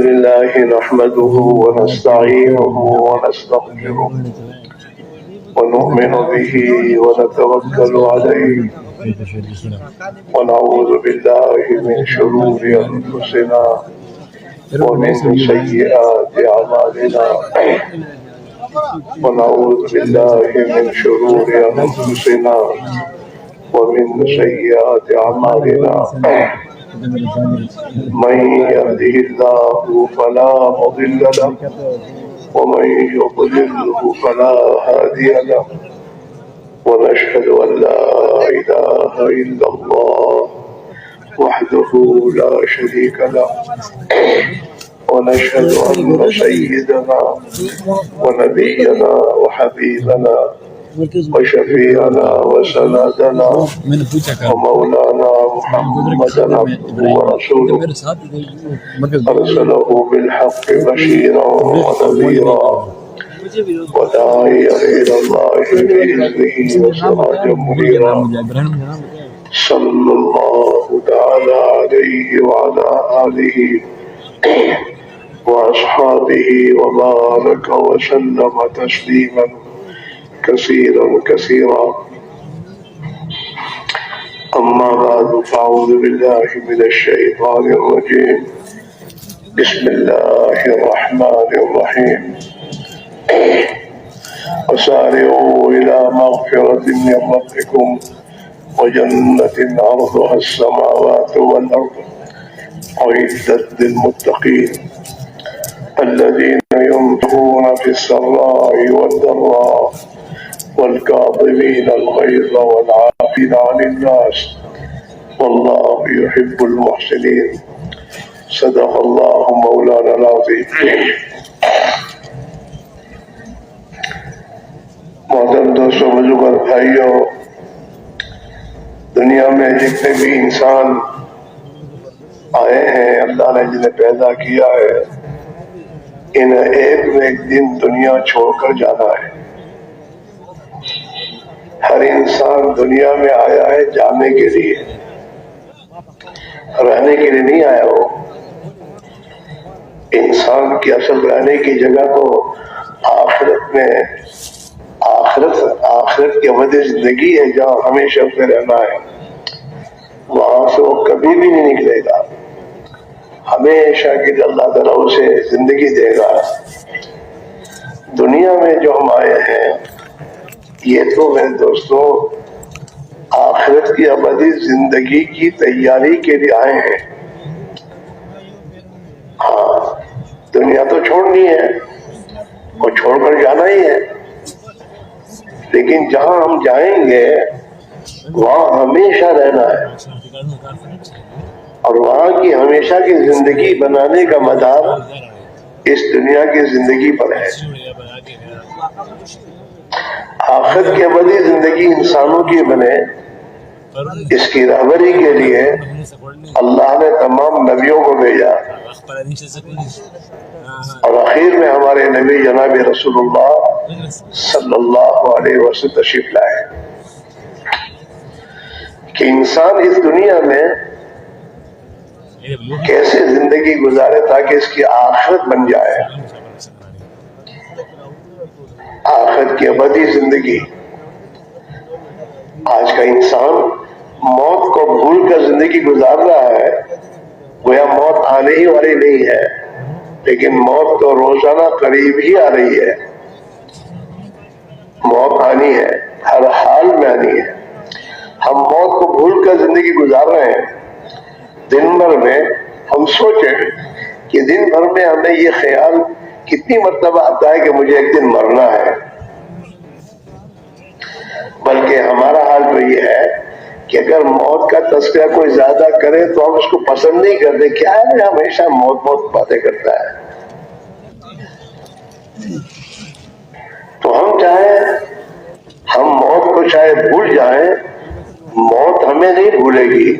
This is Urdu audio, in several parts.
لله نحمده ونستعينه ونستغفره ونؤمن به ونتوكل عليه ونعوذ بالله من شرور أنفسنا ومن سيئات أعمالنا ونعوذ بالله من شرور أنفسنا ومن سيئات أعمالنا من يهده الله فلا مضل له ومن يضلله فلا هادي له ونشهد أن لا إله إلا الله وحده لا شريك له ونشهد أن سيدنا ونبينا وحبيبنا وشفيعنا وسندنا ومولانا محمدا عبده ورسوله أرسله بالحق بشيرا ونذيرا وداعيا إلى الله بإذنه وسراجا منيرا صلى الله تعالى عليه وعلى آله وأصحابه وبارك وسلم تسليما كثيرا كثيرا. أما بعد فأعوذ بالله من الشيطان الرجيم. بسم الله الرحمن الرحيم. وسارعوا إلى مغفرة من ربكم وجنة عرضها السماوات والأرض أعدت للمتقين الذين ينفقون في السراء والضراء والكاظمين الغيظ والعافين عن الناس والله يحب المحسنين. صدق الله مولانا العظيم. محترم دوستوں، بزرگوں، بھائیوں، دنیا میں جتنے بھی انسان آئے ہیں، اللہ نے جنہیں پیدا کیا ہے، انہیں ایک نہ ایک دن دنیا چھوڑ کر جانا ہے. ہر انسان دنیا میں آیا ہے جانے کے لیے، رہنے کے لیے نہیں آیا ہو. انسان کی اصل رہنے کی جگہ تو آخرت میں آخرت کی ابدی زندگی ہے، جہاں ہمیشہ اسے رہنا ہے. وہاں سے وہ کبھی بھی نہیں نکلے گا، ہمیشہ کے لیے اللہ تعالیٰ اسے زندگی دے گا. دنیا میں جو ہم آئے ہیں یہ تو میرے دوستوں آخرت کی ابدی زندگی کی تیاری کے لیے آئے ہیں. ہاں، دنیا تو چھوڑنی ہے اور چھوڑ کر جانا ہی ہے، لیکن جہاں ہم جائیں گے وہاں ہمیشہ رہنا ہے، اور وہاں کی ہمیشہ کی زندگی بنانے کا مدار اس دنیا کی زندگی پر ہے. آخرت کی ابدی زندگی انسانوں کی بنے، اس کی رہبری کے لیے اللہ نے تمام نبیوں کو بھیجا، اور آخر میں ہمارے نبی جناب رسول اللہ صلی اللہ علیہ وسلم تشریف لائے کہ انسان اس دنیا میں کیسے زندگی گزارے تاکہ اس کی آخرت بن جائے. آخرت کی ابدی زندگی. آج کا انسان موت کو بھول کر زندگی گزار رہا ہے، گویا موت آنے ہی والی نہیں ہے، لیکن موت تو روزانہ قریب ہی آ رہی ہے. موت آنی ہے، ہر حال میں آنی ہے. ہم موت کو بھول کر زندگی گزار رہے ہیں. دن بھر میں ہم سوچیں کہ دن بھر میں ہمیں یہ خیال کتنی مرتبہ آتا ہے کہ مجھے ایک دن مرنا ہے. بلکہ ہمارا حال تو یہ ہے کہ اگر موت کا تذکرہ کوئی زیادہ کرے تو ہم اس کو پسند نہیں کرتے. کیا ہے، ہمیشہ موت باتیں کرتا ہے. تو ہم موت کو چاہے بھول جائیں، موت ہمیں نہیں بھولے گی.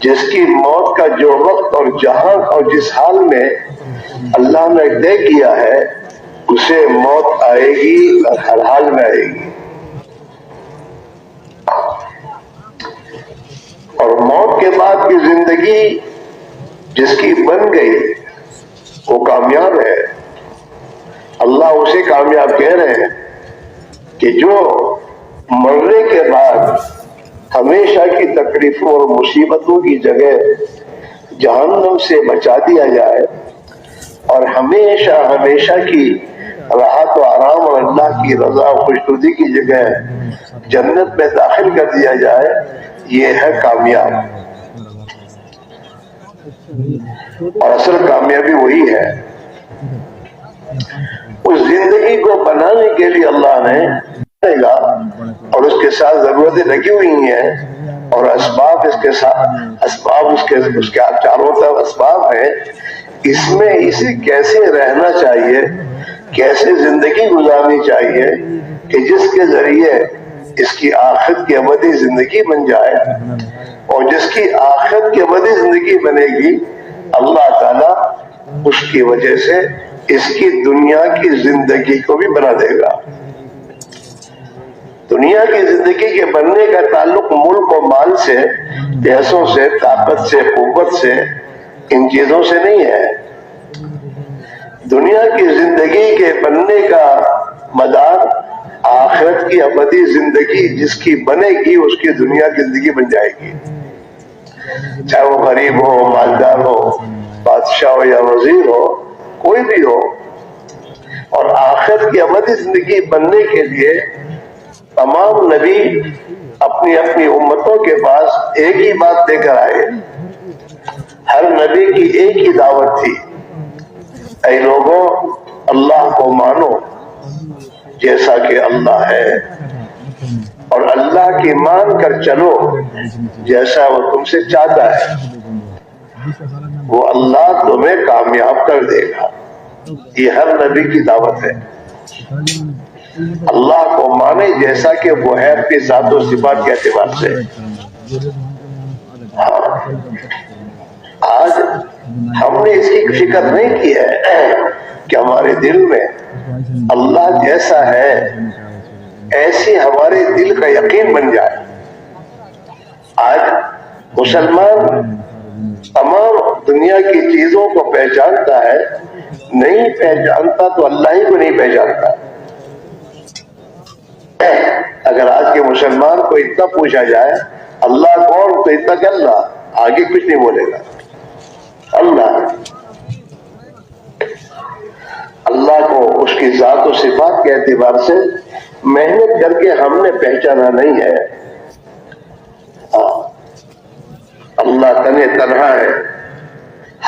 جس کی موت کا جو وقت اور جہاں اور جس حال میں اللہ نے طے کیا ہے، اسے موت آئے گی اور ہر حال میں آئے گی. اور موت کے بعد کی زندگی جس کی بن گئی کامیاب ہے. اللہ اسے کامیاب کہہ رہے ہیں کہ جو مرنے کے بعد ہمیشہ کی تکلیفوں اور مصیبتوں کی جگہ جہنم سے بچا دیا جائے اور ہمیشہ ہمیشہ کی راحت و آرام اور اللہ کی رضا و خوشنودی کی جگہ جنت میں داخل کر دیا جائے، یہ ہے کامیاب. اور اصل کامیابی وہی ہے. اس زندگی کو بنانے کے لیے اللہ نے گا اور اس کے ساتھ ضرورتیں لگی ہوئی ہیں اور اسباب اس کے ساتھ اسباب اس کے چاروں طرف اسباب ہیں. اس میں اسے کیسے رہنا چاہیے، کیسے زندگی گزارنی چاہیے کہ جس کے ذریعے اس کی آخرت کی ابدی زندگی بن جائے، اور جس کی آخرت کی ابدی زندگی بنے گی اللہ تعالیٰ اس کی وجہ سے اس کی دنیا کی زندگی کو بھی بنا دے گا. دنیا کی زندگی کے بننے کا تعلق ملک و مال سے، پیسوں سے، طاقت سے، قوت سے، ان چیزوں سے نہیں ہے. دنیا کی زندگی کے بننے کا مدار آخرت کی ابدی زندگی جس کی بنے گی اس کی دنیا کی زندگی بن جائے گی، چاہے وہ غریب ہو، مالدار ہو، بادشاہ ہو یا وزیر ہو، کوئی بھی ہو. اور آخرت کی ابدی زندگی بننے کے لیے تمام نبی اپنی اپنی امتوں کے پاس ایک ہی بات لے کر آئے. ہر نبی کی ایک ہی دعوت تھی، اے لوگوں اللہ کو مانو جیسا کہ اللہ ہے، اور اللہ کی مان کر چلو جیسا وہ تم سے چاہتا ہے، وہ اللہ تمہیں کامیاب کر دے گا. یہ ہر نبی کی دعوت ہے. اللہ کو مانے جیسا کہ وہ ہے اپنی ذات و صفات کے اعتبار سے. آج ہم نے اس کی فکر نہیں کی ہے کہ ہمارے دل میں اللہ جیسا ہے ایسی ہمارے دل کا یقین بن جائے. آج مسلمان تمام دنیا کی چیزوں کو پہچانتا ہے، نہیں پہچانتا تو اللہ ہی کو نہیں پہچانتا. اگر آج کے مسلمان کو اتنا پوچھا جائے اللہ کون، تو اتنا کہ اللہ، آگے کچھ نہیں بولے گا. اللہ کو اس کی ذات و صفات کے اعتبار سے محنت کر کے ہم نے پہچانا نہیں ہے. اللہ تنے تنہا ہے،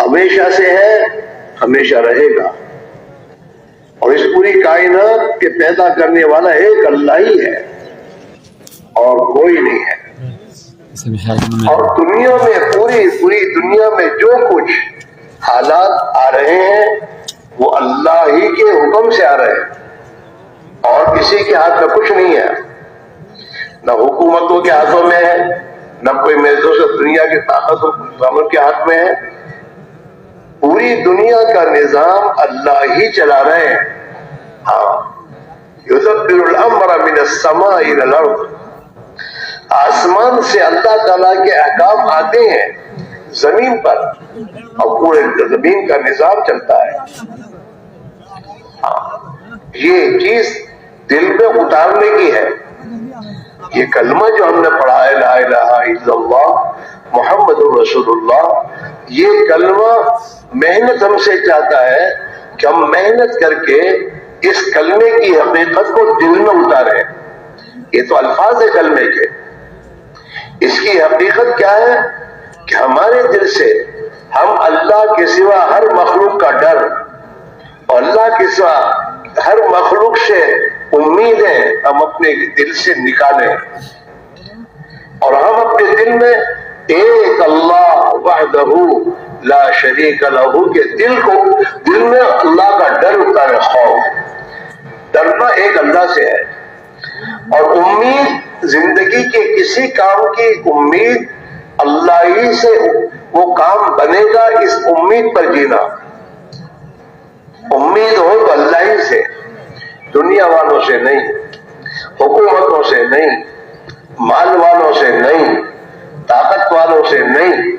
ہمیشہ سے ہے، ہمیشہ رہے گا. اور اس پوری کائنات کے پیدا کرنے والا ایک اللہ ہی ہے اور کوئی نہیں ہے. اور دنیا میں پوری دنیا میں جو کچھ حالات آ رہے ہیں وہ اللہ ہی کے حکم سے آ رہے ہیں اور کسی کے ہاتھ میں کچھ نہیں ہے. نہ حکومتوں کے ہاتھوں میں ہے، نہ کوئی میرے دوست دنیا کی طاقت والوں کے ہاتھ میں ہے. پوری دنیا کا نظام اللہ ہی چلا رہے ہیں. یدبر الامر من السماء الى الارض، آسمان سے اللہ تعالیٰ کے احکام آتے ہیں زمین پر اور پورے زمین کا نظام چلتا ہے. یہ چیز دل میں اتارنے کی ہے. یہ کلمہ جو ہم نے پڑھا ہے لا الہ الا اللہ محمد رسول اللہ، یہ کلمہ محنت ہم سے چاہتا ہے کہ ہم محنت کر کے اس کلمے کی حقیقت کو دل میں اتاریں. یہ تو الفاظ ہے کلمے کے، اس کی حقیقت کیا ہے کہ ہمارے دل سے ہم اللہ کے سوا ہر مخلوق کا ڈر اور اللہ کے سوا ہر مخلوق سے امیدیں ہم اپنے دل سے نکالیں، اور ہم اپنے دل میں ایک اللہ وحدہ لا شریک لہ کے دل میں اللہ کا ڈر اتارے. خوف، ڈرنا ایک اللہ سے ہے. اور امید، زندگی کے کسی کام کی امید اللہ ہی سے وہ کام بنے گا، اس امید پر جینا. امید ہو تو اللہ ہی سے، دنیا والوں سے نہیں، حکومتوں سے نہیں، مال والوں سے نہیں، طاقت والوں سے نہیں،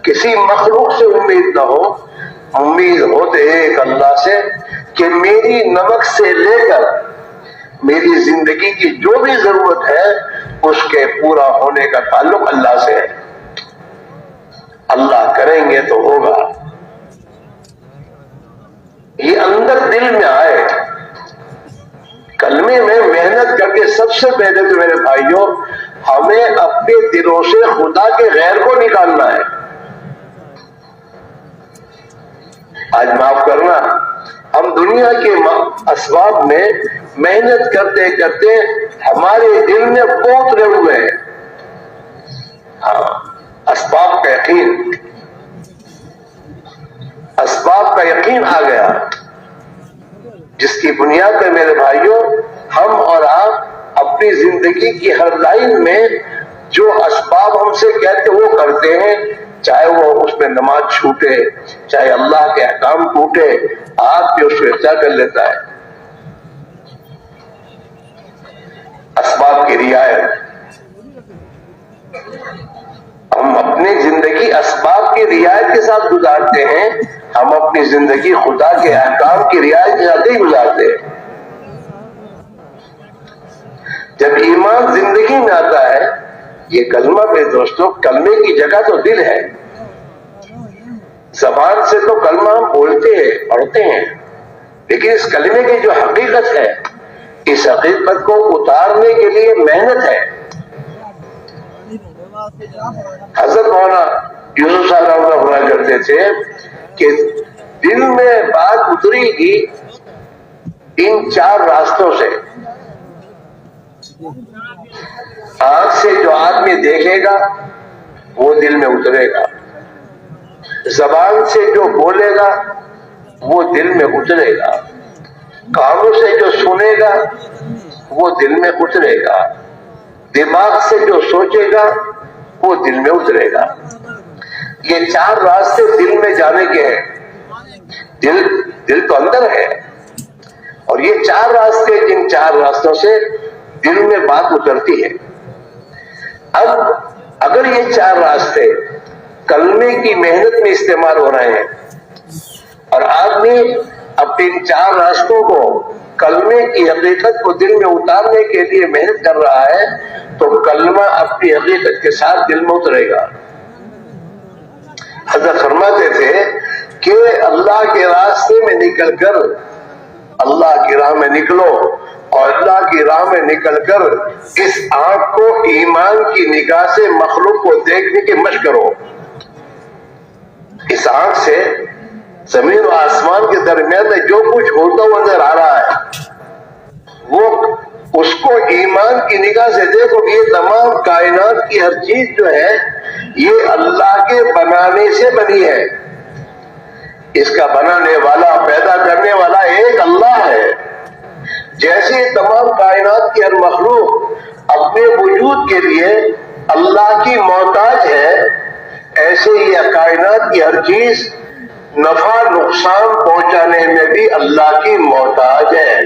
کسی مخلوق سے امید نہ ہو. امید ہوتے ایک اللہ سے کہ میری نمک سے لے کر میری زندگی کی جو بھی ضرورت ہے اس کے پورا ہونے کا تعلق اللہ سے ہے. اللہ کریں گے تو ہوگا. یہ اندر دل میں آئے. کلمے میں محنت کر کے سب سے پہلے تو میرے بھائیوں ہمیں اپنے دلوں سے خدا کے غیر کو نکالنا ہے. آج معاف کرنا، ہم دنیا کے اسباب میں محنت کرتے کرتے ہمارے دل میں بہت رہ ہوئے ہیں. ہاں، اسباب کا یقین آ گیا، جس کی بنیاد پہ میرے بھائیوں ہم اور آپ اپنی زندگی کی ہر لائن میں جو اسباب ہم سے کہتے وہ کرتے ہیں، چاہے وہ اس میں نماز چھوٹے، چاہے اللہ کے احکام ٹوٹے، آپ بھی اس کو اختیار کر لیتا ہے. اسباب کی رعایت، ہم اپنی زندگی اسباب کی رعایت کے ساتھ گزارتے ہیں، ہم اپنی زندگی خدا کے احکام کی رعایت کے ساتھ ہی گزارتے ہیں. جب ایمان زندگی میں آتا ہے، یہ کلمہ میرے دوستوں، کلمے کی جگہ تو دل ہے. زبان سے تو کلمہ ہم بولتے ہیں، پڑھتے ہیں، لیکن اس کلمے کی جو حقیقت ہے، اس حقیقت کو اتارنے کے لیے محنت ہے. حضرت مولانا یوسف صاحب فرمایا کرتے تھے کہ دل میں بات اترے گی ان 4 راستوں سے. آنکھ سے جو آدمی دیکھے گا وہ دل میں اترے گا، زبان سے جو بولے گا وہ دل میں اترے گا، کانوں سے جو سنے گا وہ دل میں اترے گا، دماغ سے جو سوچے گا وہ دل میں اترے گا. یہ 4 راستے دل میں جانے کے ہیں. دل تو اندر ہے، اور یہ 4 راستے، جن 4 راستوں سے دل میں بات اترتی ہے. اب اگر یہ 4 راستے کلمے کی محنت میں استعمال ہو رہے ہیں اور آدمی اپنے ان 4 راستوں کو کلمے کی حقیقت کو دل میں اتارنے کے لیے محنت کر رہا ہے تو کلمہ اپنی حقیقت کے ساتھ دل میں اترے گا. حضرت فرماتے تھے کہ اللہ کے راستے میں نکل کر اللہ کی راہ میں نکلو، اور اللہ کی راہ میں نکل کر اس آنکھ کو ایمان کی نگاہ سے مخلوق کو دیکھنے کی مشق کرو. اس آنکھ سے زمین و آسمان کے درمیان میں جو کچھ ہوتا ہوا نظر آ رہا ہے وہ اس کو ایمان کی نگاہ سے دیکھو کہ یہ تمام کائنات کی ہر چیز جو ہے یہ اللہ کے بنانے سے بنی ہے. اس کا بنانے والا، پیدا کرنے والا ایک اللہ ہے. جیسے تمام کائنات کی ہر مخلوق اپنے وجود کے لیے اللہ کی محتاج ہے، ایسے ہی کائنات کی ہر چیز نفع نقصان پہنچانے میں بھی اللہ کی محتاج ہے.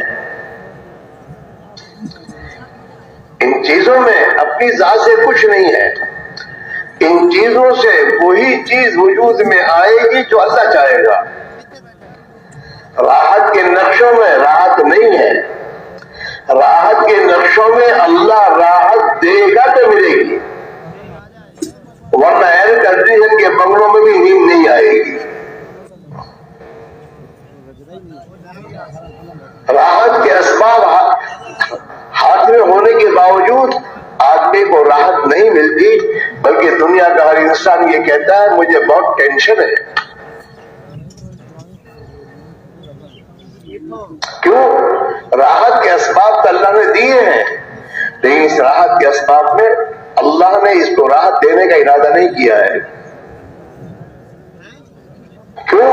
ان چیزوں میں اپنی ذات سے کچھ نہیں ہے. ان چیزوں سے وہی چیز وجود میں آئے گی جو اللہ چاہے گا. راحت کے نقشوں میں راحت نہیں ہے، راحت کے نقشوں میں اللہ راحت دے گا تو ملے گی، ورنہ ایئر کنڈیشن کے بنگلوں میں بھی نیند نہیں آئے گی. راحت کے اسباب ہاتھ میں ہونے کے باوجود آدمی کو راحت نہیں ملتی، بلکہ دنیا کا ہر انسان یہ کہتا ہے مجھے بہت ٹینشن ہے. کیوں؟ راحت کے اسباب تو اللہ نے دیے ہیں، لیکن اس راحت کے اسباب میں اللہ نے اس کو راحت دینے کا ارادہ نہیں کیا ہے. کیوں؟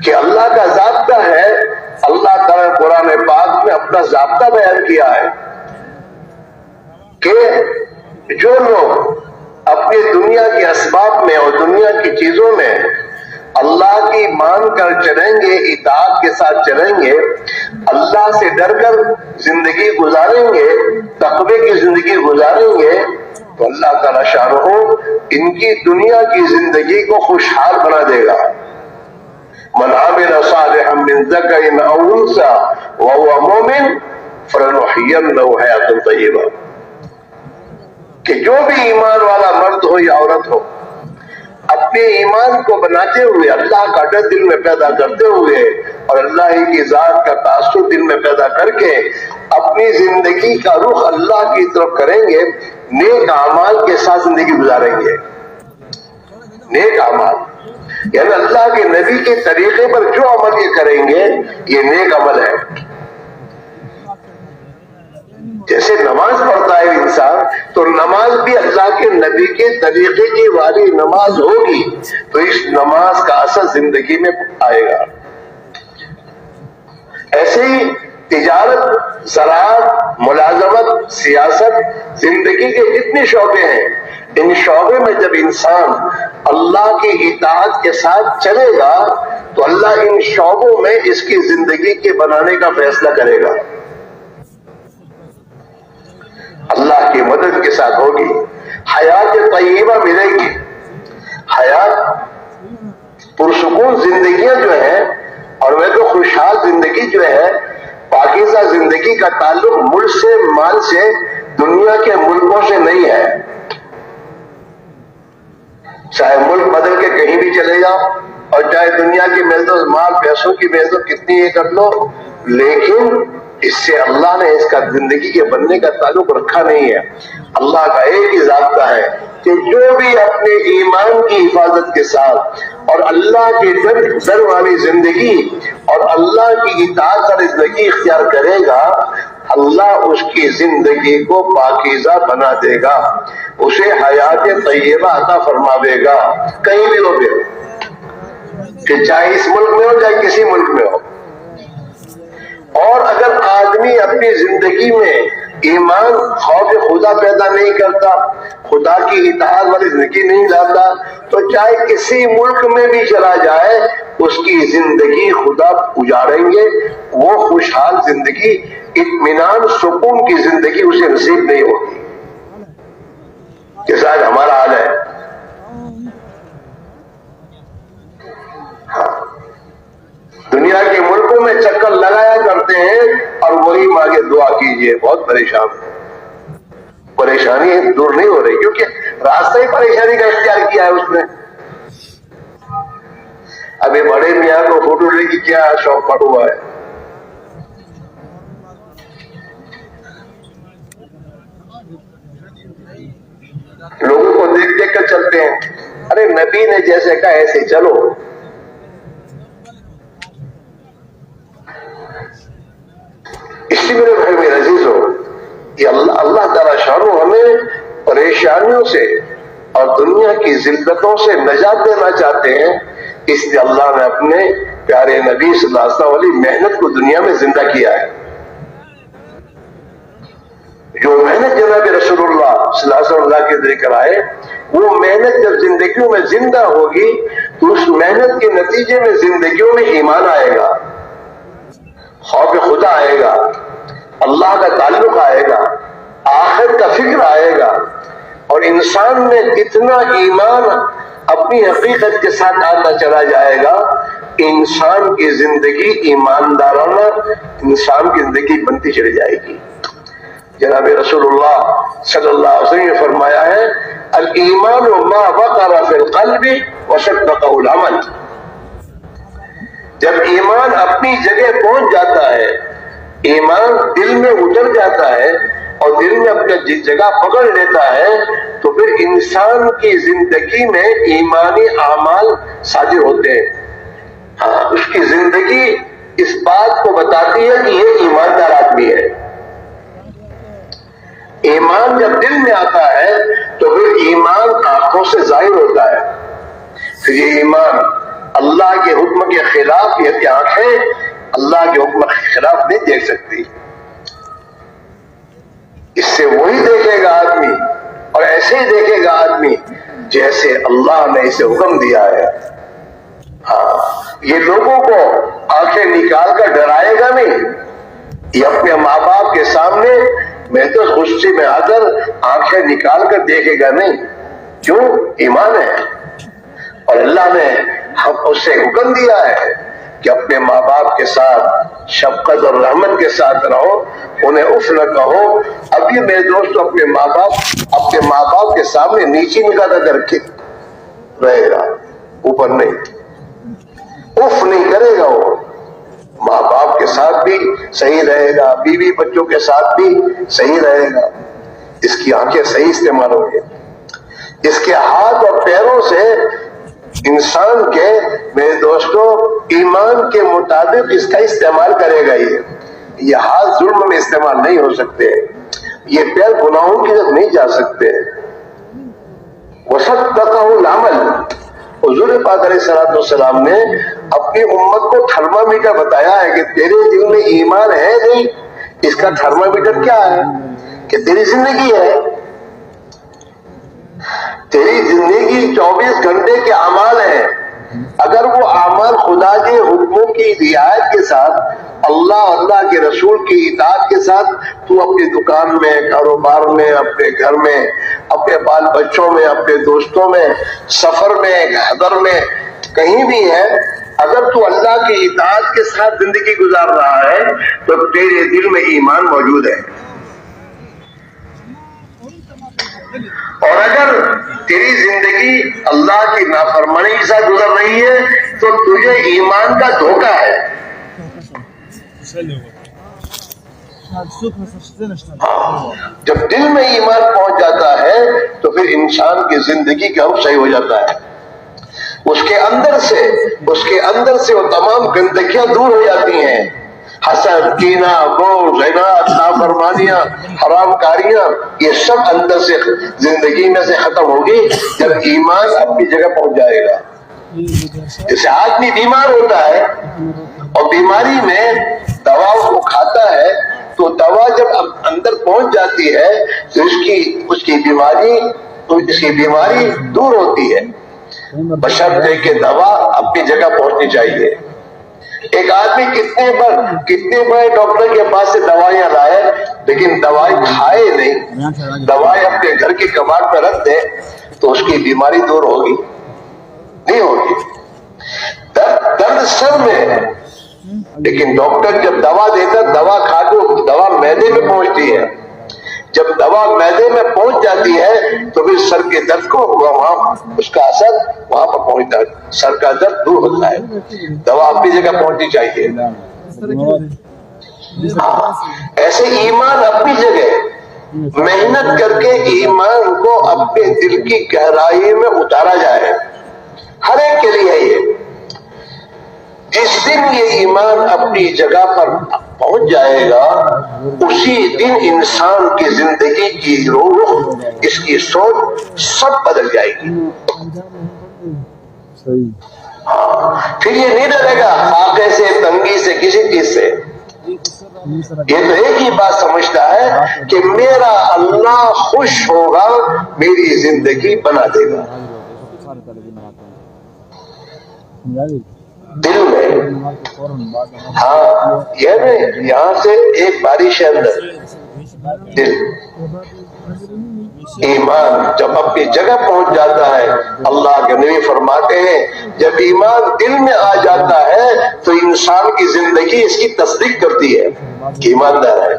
کہ اللہ کا ضابطہ ہے. اللہ تعالیٰ نے قرآن پاک میں اپنا ضابطہ بیان کیا ہے کہ جو لوگ اپنی دنیا کے اسباب میں اور دنیا کی چیزوں میں اللہ کی مان کر چلیں گے، اطاعت کے ساتھ چلیں گے، اللہ سے ڈر کر زندگی گزاریں گے، تقوی کی زندگی گزاریں گے، تو اللہ تعالیٰ شانہ ان کی دنیا کی زندگی کو خوشحال بنا دے گا. من عمل صالحا من ذکر او انثى وهو مؤمن فلنحيينه حیاة طیبہ، کہ جو بھی ایمان والا مرد ہو یا عورت ہو، اپنے ایمان کو بناتے ہوئے، اللہ کا ڈر دل میں پیدا کرتے ہوئے اور اللہ ہی کی ذات کا تعصب دل میں پیدا کر کے اپنی زندگی کا رخ اللہ کی طرف کریں گے، نیک اعمال کے ساتھ زندگی گزاریں گے۔ نیک اعمال یعنی اللہ کے نبی کے طریقے پر جو عمل یہ کریں گے یہ نیک عمل ہے۔ جیسے نماز پڑھتا ہے انسان تو نماز بھی اللہ کے نبی کے طریقے کی والی نماز ہوگی تو اس نماز کا اثر زندگی میں آئے گا۔ ایسے ہی تجارت، زراعت، ملازمت، سیاست، زندگی کے جتنے شعبے ہیں، ان شعبے میں جب انسان اللہ کی اطاعت کے ساتھ چلے گا تو اللہ ان شعبوں میں اس کی زندگی کے بنانے کا فیصلہ کرے گا، اللہ کی مدد کے ساتھ ہوگی، حیات طیبہ ملے گی۔ حیات پرسکون زندگیاں جو ہیں، اور وہ تو خوشحال زندگی جو ہے، پاکیزہ زندگی کا تعلق ملک سے، مال سے، دنیا کے ملکوں سے نہیں ہے۔ چاہے ملک بدل کے کہیں بھی چلے جاؤ اور چاہے دنیا کی محنت مال پیسوں کی محنت کتنی یہ کر لو، لیکن اس سے اللہ نے اس کا زندگی کے بننے کا تعلق رکھا نہیں ہے۔ اللہ کا ایک ہی ضابطہ ہے کہ جو بھی اپنے ایمان کی حفاظت کے ساتھ اور اللہ کے ڈر والی زندگی اور اللہ کی اطاعت والی زندگی اختیار کرے گا، اللہ اس کی زندگی کو پاکیزہ بنا دے گا، اسے حیات طیبہ عطا فرما دے گا، کہیں بھی ہو گئے، کہ چاہے اس ملک میں ہو چاہے کسی ملک میں ہو۔ اور اگر آدمی اپنی زندگی میں ایمان، خوف خدا پیدا نہیں کرتا، خدا کی اطاعت والی زندگی نہیں لاتا، تو چاہے کسی ملک میں بھی چلا جائے اس کی زندگی خدا اجاڑیں گے، وہ خوشحال زندگی، اطمینان، سکون کی زندگی اسے نصیب نہیں ہوگی، جیسا آج ہمارا حال ہے۔ دنیا کے ملکوں میں چکر لگایا کرتے ہیں اور وہی مانگے دعا کیجئے، بہت پریشان ہیں، پریشانی دور نہیں ہو رہی کیونکہ راستہ ہی پریشانی کا اختیار کیا ہے اس نے۔ ابھی بڑے میاں کو فوٹو لینے کی کیا شوق پڑ ہوا ہے، لوگوں کو دیکھ دیکھ کر چلتے ہیں، ارے نبی نے جیسے کہا ایسے چلو۔ اسی میرے بھائی میرے عزیز ہو، یہ اللہ تعالیٰ شانو ہمیں پریشانیوں سے اور دنیا کی ذلتوں سے نجات دینا چاہتے ہیں، اس لیے اللہ نے اپنے پیارے نبی صلی اللہ علیہ وسلم والی محنت کو دنیا میں زندہ کیا ہے۔ جو محنت جناب رسول اللہ صلی اللہ علیہ وسلم اللہ کے ذریعے کرائے، وہ محنت جب زندگیوں میں زندہ ہوگی تو اس محنت کے نتیجے میں زندگیوں میں ایمان آئے گا، خوف خدا آئے گا، اللہ کا تعلق آئے گا، آخرت کا فکر آئے گا، اور انسان میں اتنا ایمان اپنی حقیقت کے ساتھ آتا چلا جائے گا، انسان کی زندگی ایماندارانہ انسان کی زندگی بنتی چلی جائے گی۔ جناب رسول اللہ صلی اللہ علیہ وسلم نے فرمایا ہے، الایمان ما وقر فی القلب وصدقہ العمل۔ جب ایمان اپنی جگہ پہنچ جاتا ہے، ایمان دل میں اتر جاتا ہے اور دل میں اپنی جگہ پکڑ لیتا ہے، تو پھر انسان کی زندگی میں ایمانی اعمال صادر ہوتے ہیں۔ ہاں، اس کی زندگی اس بات کو بتاتی ہے کہ یہ ایماندار آدمی ہے۔ ایمان جب دل میں آتا ہے تو پھر ایمان آنکھوں سے ظاہر ہوتا ہے، پھر یہ ایمان اللہ کے حکم کے خلاف، یہ آنکھیں اللہ کے حکم کے خلاف نہیں دیکھ سکتی، اس سے وہی دیکھے گا آدمی، اور ایسے ہی دیکھے گا آدمی جیسے اللہ نے اسے حکم دیا ہے۔ ہاں، یہ لوگوں کو آنکھیں نکال کر ڈرائے گا نہیں، یہ اپنے ماں باپ کے سامنے محض غصے میں آ کر آنکھیں نکال کر دیکھے گا نہیں، کیوں؟ ایمان ہے۔ اور اللہ نے ہم اس سے حکم دیا ہے کہ اپنے ماں باپ کے ساتھ شفقت اور رحمت کے ساتھ رہو، انہیں اف نہ کہو۔ اب یہ میرے دوست اپنے ماں باپ کے سامنے نیچی نگاہ نہ رکھے رہے گا، اوپر نہیں، اف نہیں کرے گا، وہ ماں باپ کے ساتھ بھی صحیح رہے گا، بیوی بچوں کے ساتھ بھی صحیح رہے گا، اس کی آنکھیں صحیح استعمال ہوں گی، اس کے ہاتھ اور پیروں سے انسان کے میرے دوستوں ایمان کے مطابق اس کا استعمال کرے گا۔ یہ ہاتھ ظلم میں استعمال نہیں ہو سکتے، یہ پیر گناہوں کی طرف نہیں جا سکتے۔ وَصَدَّقَهُ الْعَمَلُ، حضور پاک علیہ السلام نے اپنی امت کو تھرمامیٹر بتایا ہے کہ تیرے دل میں ایمان ہے نہیں، اس کا تھرمامیٹر کیا ہے کہ تیری زندگی ہے، تیری زندگی 24 گھنٹے کے اعمال ہیں۔ اگر وہ اعمال خدا کے حکموں کی رعایت کے ساتھ، اللہ کے رسول کی اطاعت کے ساتھ تو اپنی دکان میں، کاروبار میں، اپنے گھر میں، اپنے بال بچوں میں، اپنے دوستوں میں، سفر میں، حضر میں، کہیں بھی ہے، اگر تو اللہ کی اطاعت کے ساتھ زندگی گزار رہا ہے تو تیرے دل میں ایمان موجود ہے۔ اور اگر تیری زندگی اللہ کی نافرمانی کے ساتھ گزر رہی ہے تو تجھے ایمان کا دھوکہ ہے۔ جب دل میں ایمان پہنچ جاتا ہے تو پھر انسان کی زندگی کا رخ صحیح ہو جاتا ہے، اس کے اندر سے وہ تمام گندگیاں دور ہو جاتی ہیں، حسد، کینہ، بغض، عناد، نافرمانیاں، حرام کاریاں، یہ سب اندر سے زندگی میں سے ختم ہوگی جب ایمان اپنی جگہ پہنچ جائے گا۔ جیسے آدمی بیمار ہوتا ہے اور بیماری میں دوا کو کھاتا ہے تو دوا جب اندر پہنچ جاتی ہے تو اس کی بیماری دور ہوتی ہے، بشرطے کہ دوا اپنی جگہ پہنچنی چاہیے۔ ایک آدمی کتنے بڑے ڈاکٹر کے پاس سے دوائیاں لائے لیکن دوائی کھائے نہیں، دوائی اپنے گھر کے کباڑ پہ رکھ دے تو اس کی بیماری دور ہوگی؟ نہیں ہوگی۔ درد سر میں ہے لیکن ڈاکٹر جب دوا دیتا، دوا کھا کے دوا معدے میں پہنچتی ہے، جب دوا معدے میں پہنچ جاتی ہے تو پھر سر کے درد کو وہاں اس کا اثر وہاں پر پہنچتا ہے، سر کا درد دور ہوتا ہے۔ دوا اپنی جگہ پہنچنی چاہیے۔ ایسے ایمان اپنی جگہ محنت کر کے ایمان کو اپنے دل کی گہرائی میں اتارا جائے، ہر ایک کے لیے یہ۔ جس دن یہ ایمان اپنی جگہ پر پہنچ جائے گا اسی دن انسان کی زندگی کی روح، اس کی سوچ سب بدل جائے گی۔ پھر یہ نہیں ڈرے گا آگے سے، تنگی سے، کسی چیز سے، یہ تو ایک ہی بات سمجھتا ہے کہ میرا اللہ خوش ہوگا، میری زندگی بنا دے گا۔ دل میں یہ نہیں، یہاں سے ایک بارش ہے اندر، دل ایمان جب اپنی جگہ پہنچ جاتا ہے، اللہ کے نبی فرماتے ہیں جب ایمان دل میں آ جاتا ہے تو انسان کی زندگی اس کی تصدیق کرتی ہے کہ ایماندار ہے۔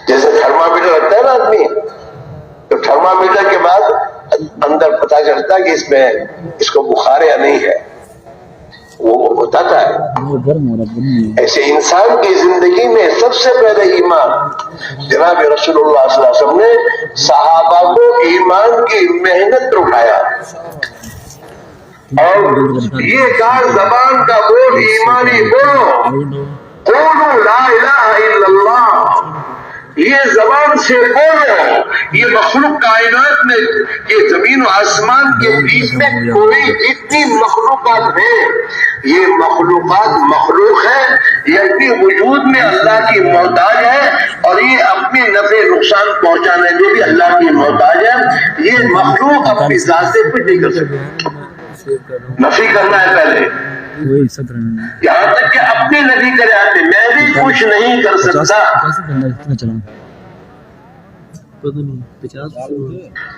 جیسے تھرمامیٹر رکھتا ہے نا آدمی، تو تھرمامیٹر کے بعد اندر پتا چلتا ہے کہ اس کو بخار یا نہیں ہے، وہ بتاتا ہے۔ ایسے انسان کی زندگی میں سب سے پہلے ایمان، جناب رسول اللہ صلی اللہ علیہ وسلم نے صحابہ کو ایمان کی محنت پر اٹھایا اور یہ کار زبان کا بول ایمانی بولو، قولوا لا الہ الا اللہ، یہ زبان سے بولو۔ یہ مخلوق کائنات میں، یہ زمین و آسمان کے بیچ میں کوئی جتنی مخلوقات ہیں، یہ مخلوقات مخلوق ہے، یہ اپنی وجود میں اللہ کی محتاج ہے اور یہ اپنی نفع نقصان پہنچانے میں بھی اللہ کی محتاج ہے۔ یہ مخلوق اپنی ذات سے کچھ نہیں کر سکتی، نفی کرنا ہے پہلے، یہاں تک کہ اپنی نفی کرے آتے، میں بھی کچھ نہیں کر سکتا۔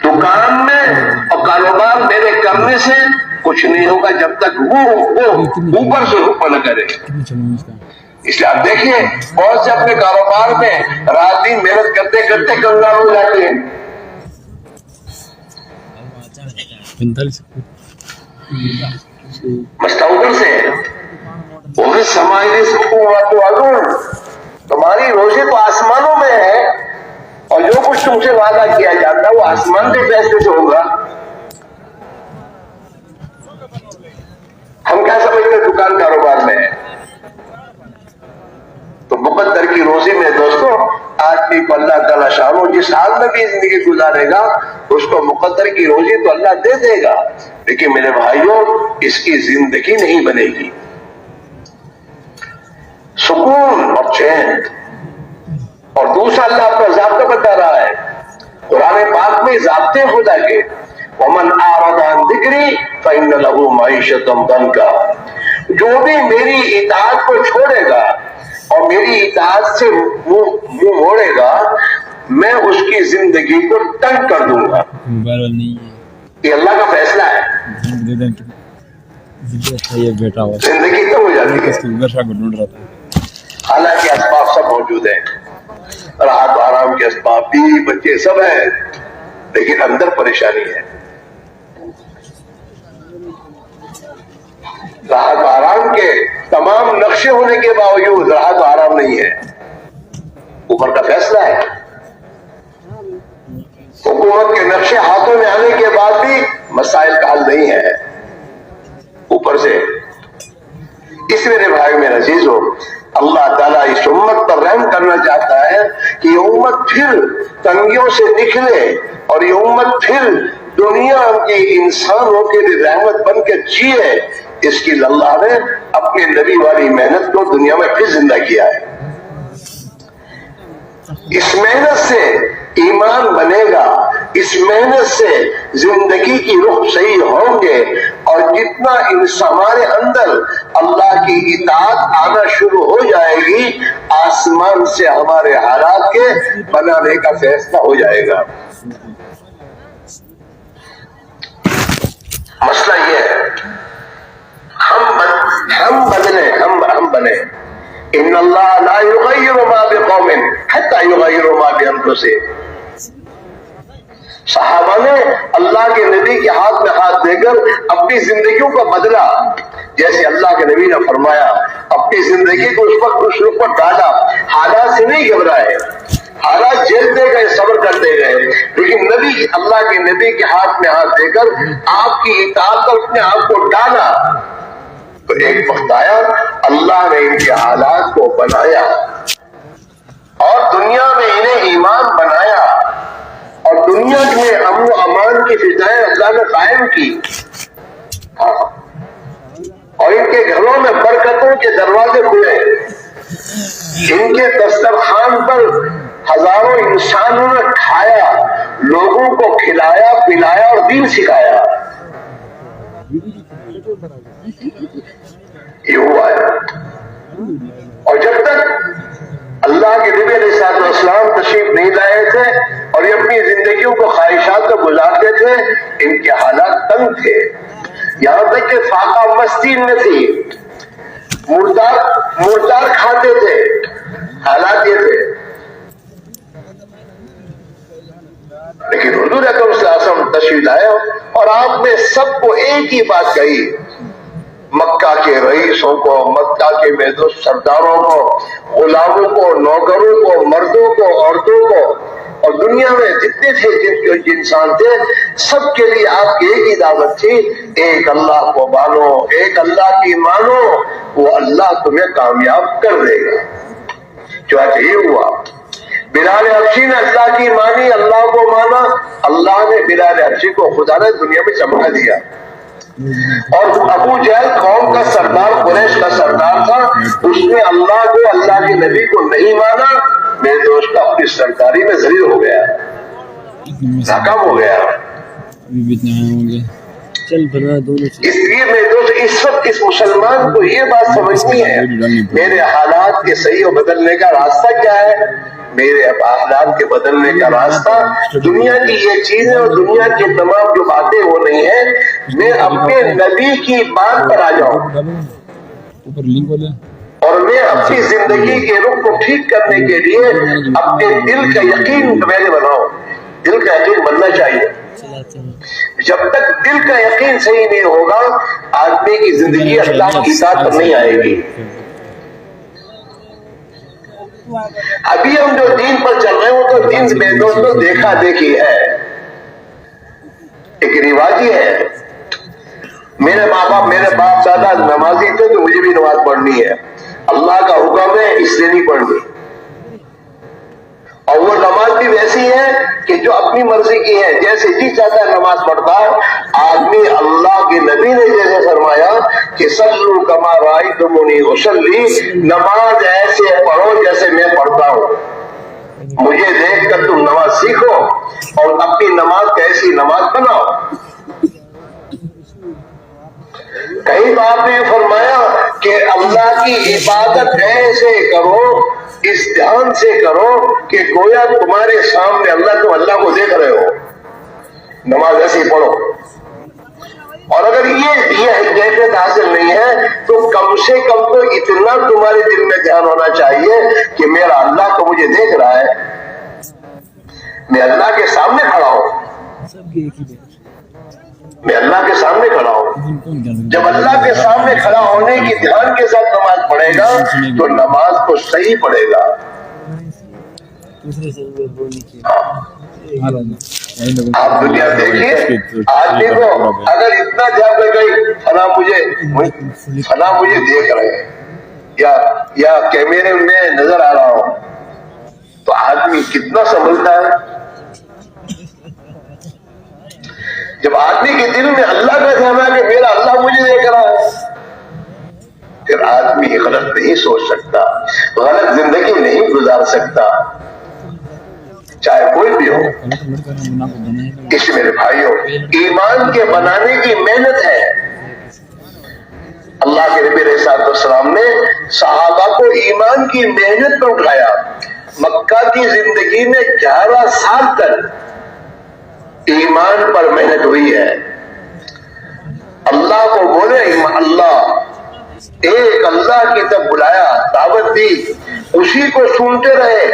دکان میں اور کاروبار میرے کرنے سے کچھ نہیں ہوگا جب تک وہ اوپر سے حکم نہ کرے. اس لیے آپ دیکھیے بہت سے اپنے کاروبار میں رات دن محنت کرتے کرتے کنگال ہو جاتے ہیں. مسئلہ اوپر سے وہ بھی سماجی حکومت اگر تمہاری روزی تو آسمانوں میں ہے اور جو کچھ تم سے وعدہ کیا جاتا ہے وہ آسمان کے فیصلے سے ہوگا. ہم کیا سمجھتے دکان کاروبار میں ہے تو مقدر کی روزی میں دوستوں آدمی کو اللہ تعالیٰ شامو جس حال میں بھی زندگی گزارے گا اس کو مقدر کی روزی تو اللہ دے دے گا. لیکن میرے بھائیوں اس کی زندگی نہیں بنے گی. سکون اور چین. اور دوسرا اللہ اپنا ضابطہ بتا رہا ہے قرآن پاک میں ضابطے خدا کے ومن اعرض عن ذکری فإن له معیشۃ ضنکا. جو بھی میری اطاعت کو چھوڑے گا اور میری اطاعت سے منہ موڑے گا میں اس کی زندگی کو تنگ کر دوں گا. یہ اللہ کا فیصلہ ہے. زندگی تنگ ہو جاتی ہے. حالانکہ اسباب سب موجود ہیں, راحت و آرام کے اسباب بیوی بچے سب ہیں, لیکن اندر پریشانی ہے. راحت و آرام کے تمام نقشے ہونے کے باوجود راحت و آرام نہیں ہے. اوپر کا فیصلہ ہے. حکومت کے نقشے ہاتھوں میں آنے کے بعد بھی مسائل کا حل نہیں ہے اوپر سے. اس میرے بھائی میرے عزیزو اللہ تعالیٰ اس امت پر رحم کرنا چاہتا ہے کہ یہ امت پھر تنگیوں سے نکلے اور یہ امت پھر دنیا کے انسانوں کے لیے رحمت بن کے جیے. اس کی اللہ نے اپنے نبی والی محنت کو دنیا میں پھر زندہ کیا ہے. اس محنت سے ایمان بنے گا, اس محنت سے زندگی کی رخ صحیح ہوں گے اور جتنا ہمارے اندر اللہ کی اطاعت آنا شروع ہو جائے گی آسمان سے ہمارے حالات کے بنانے کا فیصلہ ہو جائے گا. مسئلہ یہ ہے ہم بنے. ان اللہ لا یغیر ما بقوم حتی یغیروا ما بانفسہم. صحابہ نے اللہ کے نبی کے ہاتھ میں ہاتھ دے کر اپنی زندگیوں کو بدلا. جیسے اللہ کے نبی نے فرمایا اپنی زندگی کو اس رخ پر ڈالا. حالات سے نہیں گھبرائے, حالات جھیلتے گئے, صبر کرتے گئے, لیکن نبی اللہ کے نبی کے ہاتھ میں ہاتھ دے کر آپ کی اطاعت پر اپنے آپ کو ڈالا. تو ایک وقت آیا اللہ نے ان کے حالات کو بنایا اور دنیا میں انہیں ایمان بنایا اور دنیا میں امن و امان کی فضائیں اللہ نے قائم کی. اور ان کے گھروں میں برکتوں کے دروازے کھلے. ان کے دسترخوان پر ہزاروں انسانوں نے کھایا, لوگوں کو کھلایا پلایا اور دین سکھایا. یہ ہوا ہے. اور جب تک اللہ کے نبی علیہ السلام تشریف نہیں لائے تھے اور یہ اپنی زندگیوں کو خواہشات کو گزارتے تھے ان کے حالات تنگ تھے. یہاں تک کہ فاقہ مستی میں تھی, مردار کھاتے تھے. حالات یہ تھے. لیکن حضور اکرم صلی اللہ علیہ وسلم تشریف لائے اور آپ نے سب کو ایک ہی بات کہی. مکہ کے رئیسوں کو, مکہ کے محدود سرداروں کو, غلاموں کو, نوکروں کو, مردوں کو, عورتوں کو اور دنیا میں جتنے تھے انسان تھے سب کے لیے آپ کی ایک ہی دعوت تھی, ایک اللہ کو مانو, ایک اللہ کی مانو, وہ اللہ تمہیں کامیاب کر دے گا. چنانچہ یہ ہوا. بلال حبشی نے اللہ کی مانی, اللہ کو مانا, اللہ نے بلال حبشی کو خدا نے دنیا میں چمکا دیا. اور ابو جہل قوم کا سردار, قریش کا سردار تھا, اس نے اللہ کو, اللہ کے نبی کو نہیں مانا. میرے دوست اپنی سرداری میں ذلیل ہو گیا, ناکام ہو گیا. اس لیے میرے دوست اس وقت اس مسلمان کو یہ بات سمجھنی ہے میرے حالات کے صحیح و بدلنے کا راستہ کیا ہے. میرے اخلاق کے بدلنے کا راستہ دنیا کی یہ چیزیں اور دنیا کی تمام جو باتیں وہ نہیں ہے، میں اپنے نبی کی بات پر آ جاؤں اور میں اپنی زندگی کے رخ کو ٹھیک کرنے کے لیے اپنے دل کا یقین میں نے بناؤں. دل کا یقین بننا چاہیے. جب تک دل کا یقین صحیح نہیں ہوگا آدمی کی زندگی اللہ کی اطاعت پر نہیں آئے گی. ابھی ہم جو دین پر چل رہے ہوں تو دین میں دوستوں دیکھا دیکھی ہے، ایک رواجی ہے. میرے ماں باپ میرے باپ دادا نمازی تھے تو مجھے بھی نماز پڑھنی ہے. اللہ کا حکم ہے اس لیے نہیں پڑھنی. اور وہ نماز بھی ویسی ہے کہ جو اپنی مرضی کی ہے، جیسے جی چاہتا ہے نماز پڑھتا ہے. آدمی اللہ کے نبی نے جیسے فرمایا کہ صلو کما رأیتمونی اصلی، نماز ایسے پڑھو جیسے میں پڑھتا ہوں. مجھے دیکھ کر تم نماز سیکھو اور اپنی نماز کیسی نماز بناؤ. کئی بار نے فرمایا کہ اللہ کی عبادت ایسے کرو، اس دھیان سے کرو کہ گویا تمہارے سامنے تم اللہ کو دیکھ رہے ہو. نماز ایسی پڑھو. اور اگر یہ کیفیت حاصل نہیں ہے تو کم سے کم تو اتنا تمہارے دل میں دھیان ہونا چاہیے کہ میرا اللہ تو مجھے دیکھ رہا ہے، میں اللہ کے سامنے کھڑا ہوں. میں اللہ کے سامنے کھڑا ہوں. جب اللہ کے سامنے کھڑا ہونے کی دھیان کے ساتھ نماز پڑھے گا تو نماز کو صحیح پڑھے گا. آپ دنیا دیکھیے، آدمی کو اگر اتنا جب گئی فلاں مجھے دیکھ رہے ہیں یا کیمرے میں نظر آ رہا ہوں تو آدمی کتنا سنبھلتا ہے. جب آدمی کے دل میں اللہ کا دھیان ہے کہ میرا اللہ مجھے دیکھ رہا ہے، پھر آدمی غلط نہیں سوچ سکتا، غلط زندگی نہیں گزار سکتا، چاہے کوئی بھی ہو. اس میرے بھائیوں ایمان کے بنانے کی محنت ہے. اللہ کے نبی علیہ الصلوۃ والسلام نے صحابہ کو ایمان کی محنت پر اٹھایا. مکہ کی زندگی میں 11 سال تک ایمان پر محنت ہوئی ہے. اللہ کو بولے اللہ، ایک اللہ کی طرف بلایا، دعوت دی، اسی کو سنتے رہے.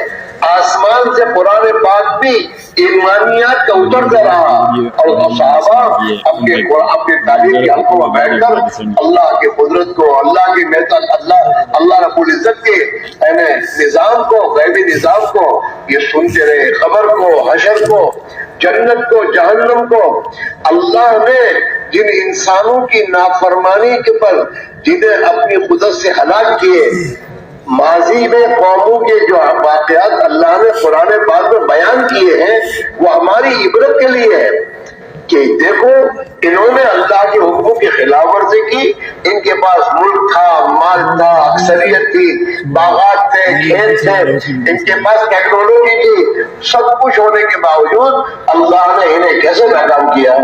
آسمان سے قرآن پاک بھی ایمانیات کا اترتا رہا اور صحابہ اپنے تعلیم کے حلقوں میں بیٹھ کر اللہ کی قدرت کو، اللہ کی محنت، اللہ رب العزت کے نظام کو، غیبی نظام کو یہ سنتے رہے. خبر کو، حشر کو، جنت کو، جہنم کو. اللہ نے جن انسانوں کی نافرمانی کے پر جنہیں اپنی قدرت سے ہلاک کیے، ماضی میں قوموں کے جو واقعات اللہ نے قرآن پاک میں بیان کیے ہیں وہ ہماری عبرت کے لیے ہے کہ دیکھو انہوں نے اللہ کے حکموں کی خلاف ورزی کی. ان کے پاس ملک تھا، مال تھا، اکثریت تھی، باغات تھے، کھیت تھے، ان کے پاس ٹیکنالوجی تھی. سب کچھ ہونے کے باوجود اللہ نے انہیں کیسے ناکام کیا؟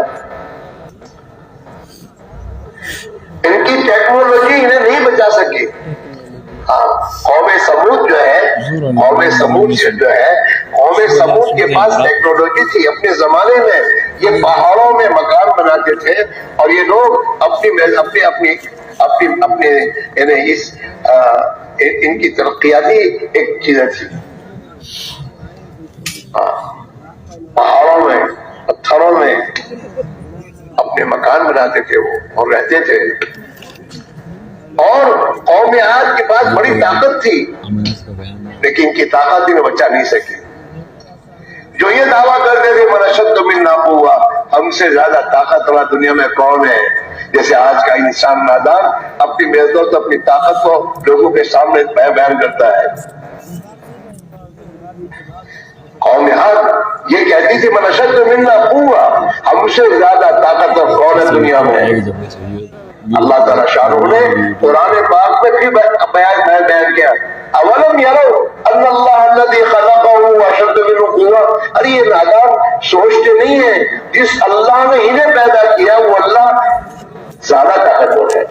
ان کی ٹیکنالوجی انہیں نہیں بچا سکی. قوم سمود جو ہے، قوم سمود کے پاس ٹیکنالوجی تھی. اپنے زمانے میں یہ پہاڑوں میں مکان بناتے تھے اور یہ لوگ ان کی ترقیاتی ایک چیزیں تھی. پہاڑوں میں، پتھروں میں اپنے مکان بناتے تھے وہ اور رہتے تھے. اور قوم عاد کے پاس بڑی طاقت تھی لیکن ان کی طاقت انہیں بچا نہیں سکی. جو یہ دعویٰ کرتے تھے من اشد منا قوہ، ہم سے زیادہ طاقتور دنیا میں کون ہے؟ جیسے آج کا انسان نادان اپنی محدود اپنی طاقت کو لوگوں کے سامنے بیان کرتا ہے. قوم عاد یہ کہتی تھی من اشد منا قوہ، ہم سے زیادہ طاقتور کون ہے دنیا میں؟ اللہ تعالیٰ شاہ نے قرآن پاک میں بھی بیان کیا اولم یروا ان اللہ الذی خلقهم اشد منه قوہ. ارے یہ نادان سوچتے نہیں ہیں جس اللہ نے انہیں پیدا کیا وہ اللہ زیادہ طاقتور ہے.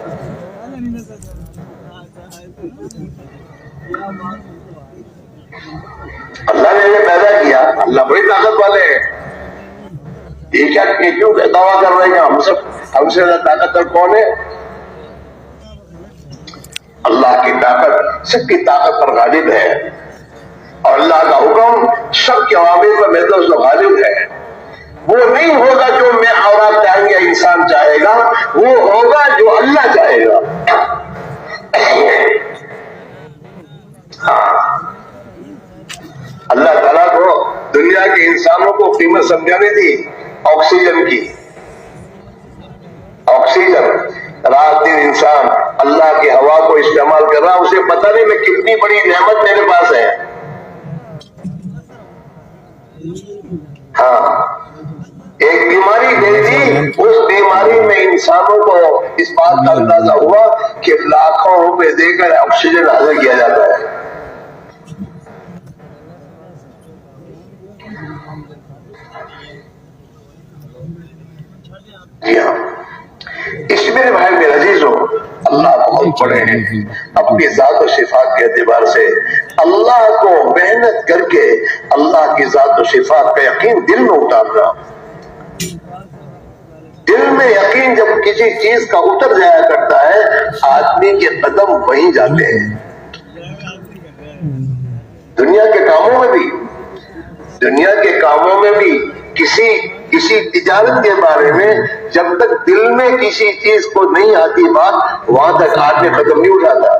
اللہ نے یہ پیدا کیا, اللہ بڑی طاقت والے ہیں. یہ کیا کیوں دعویٰ کر رہے ہیں ہم سے زیادہ طاقتور کون ہے؟ اللہ کی طاقت سب کی طاقت پر غالب ہے, اور اللہ کا حکم سب کے عوامل پر میرے دوست غالب ہے. وہ نہیں ہوگا جو میں اور آپ چاہیں گے انسان چاہے گا, وہ ہوگا جو اللہ چاہے گا. ہاں, اللہ تعالیٰ کو دنیا کے انسانوں کو قیمت سمجھانی تھی آکسیجن کی. آکسیجن, رات دن انسان اللہ کی ہوا کو استعمال کر رہا, اسے پتہ نہیں میں کتنی بڑی نعمت میرے پاس ہے. ہاں, ایک بیماری گئی تھی, اس بیماری میں انسانوں کو اس بات کا اندازہ ہوا کہ لاکھوں روپے دے کر آکسیجن حاصل کیا جاتا ہے. جی ہاں, اس میرے بھائی میرے عزیزوں, اللہ بہت بڑے ہیں. اپنی ذات و صفات کے اعتبار سے اللہ کو محنت کر کے اللہ کی ذات و صفات کا یقین دل میں اتارنا. دل میں یقین جب کسی چیز کا اتر جایا کرتا ہے, آدمی کے قدم وہیں جاتے ہیں. دنیا کے کاموں میں بھی کسی تجارت کے بارے میں جب تک دل میں کسی چیز کو نہیں آتی بات, وہاں تک آدمی قدم نہیں اٹھاتا,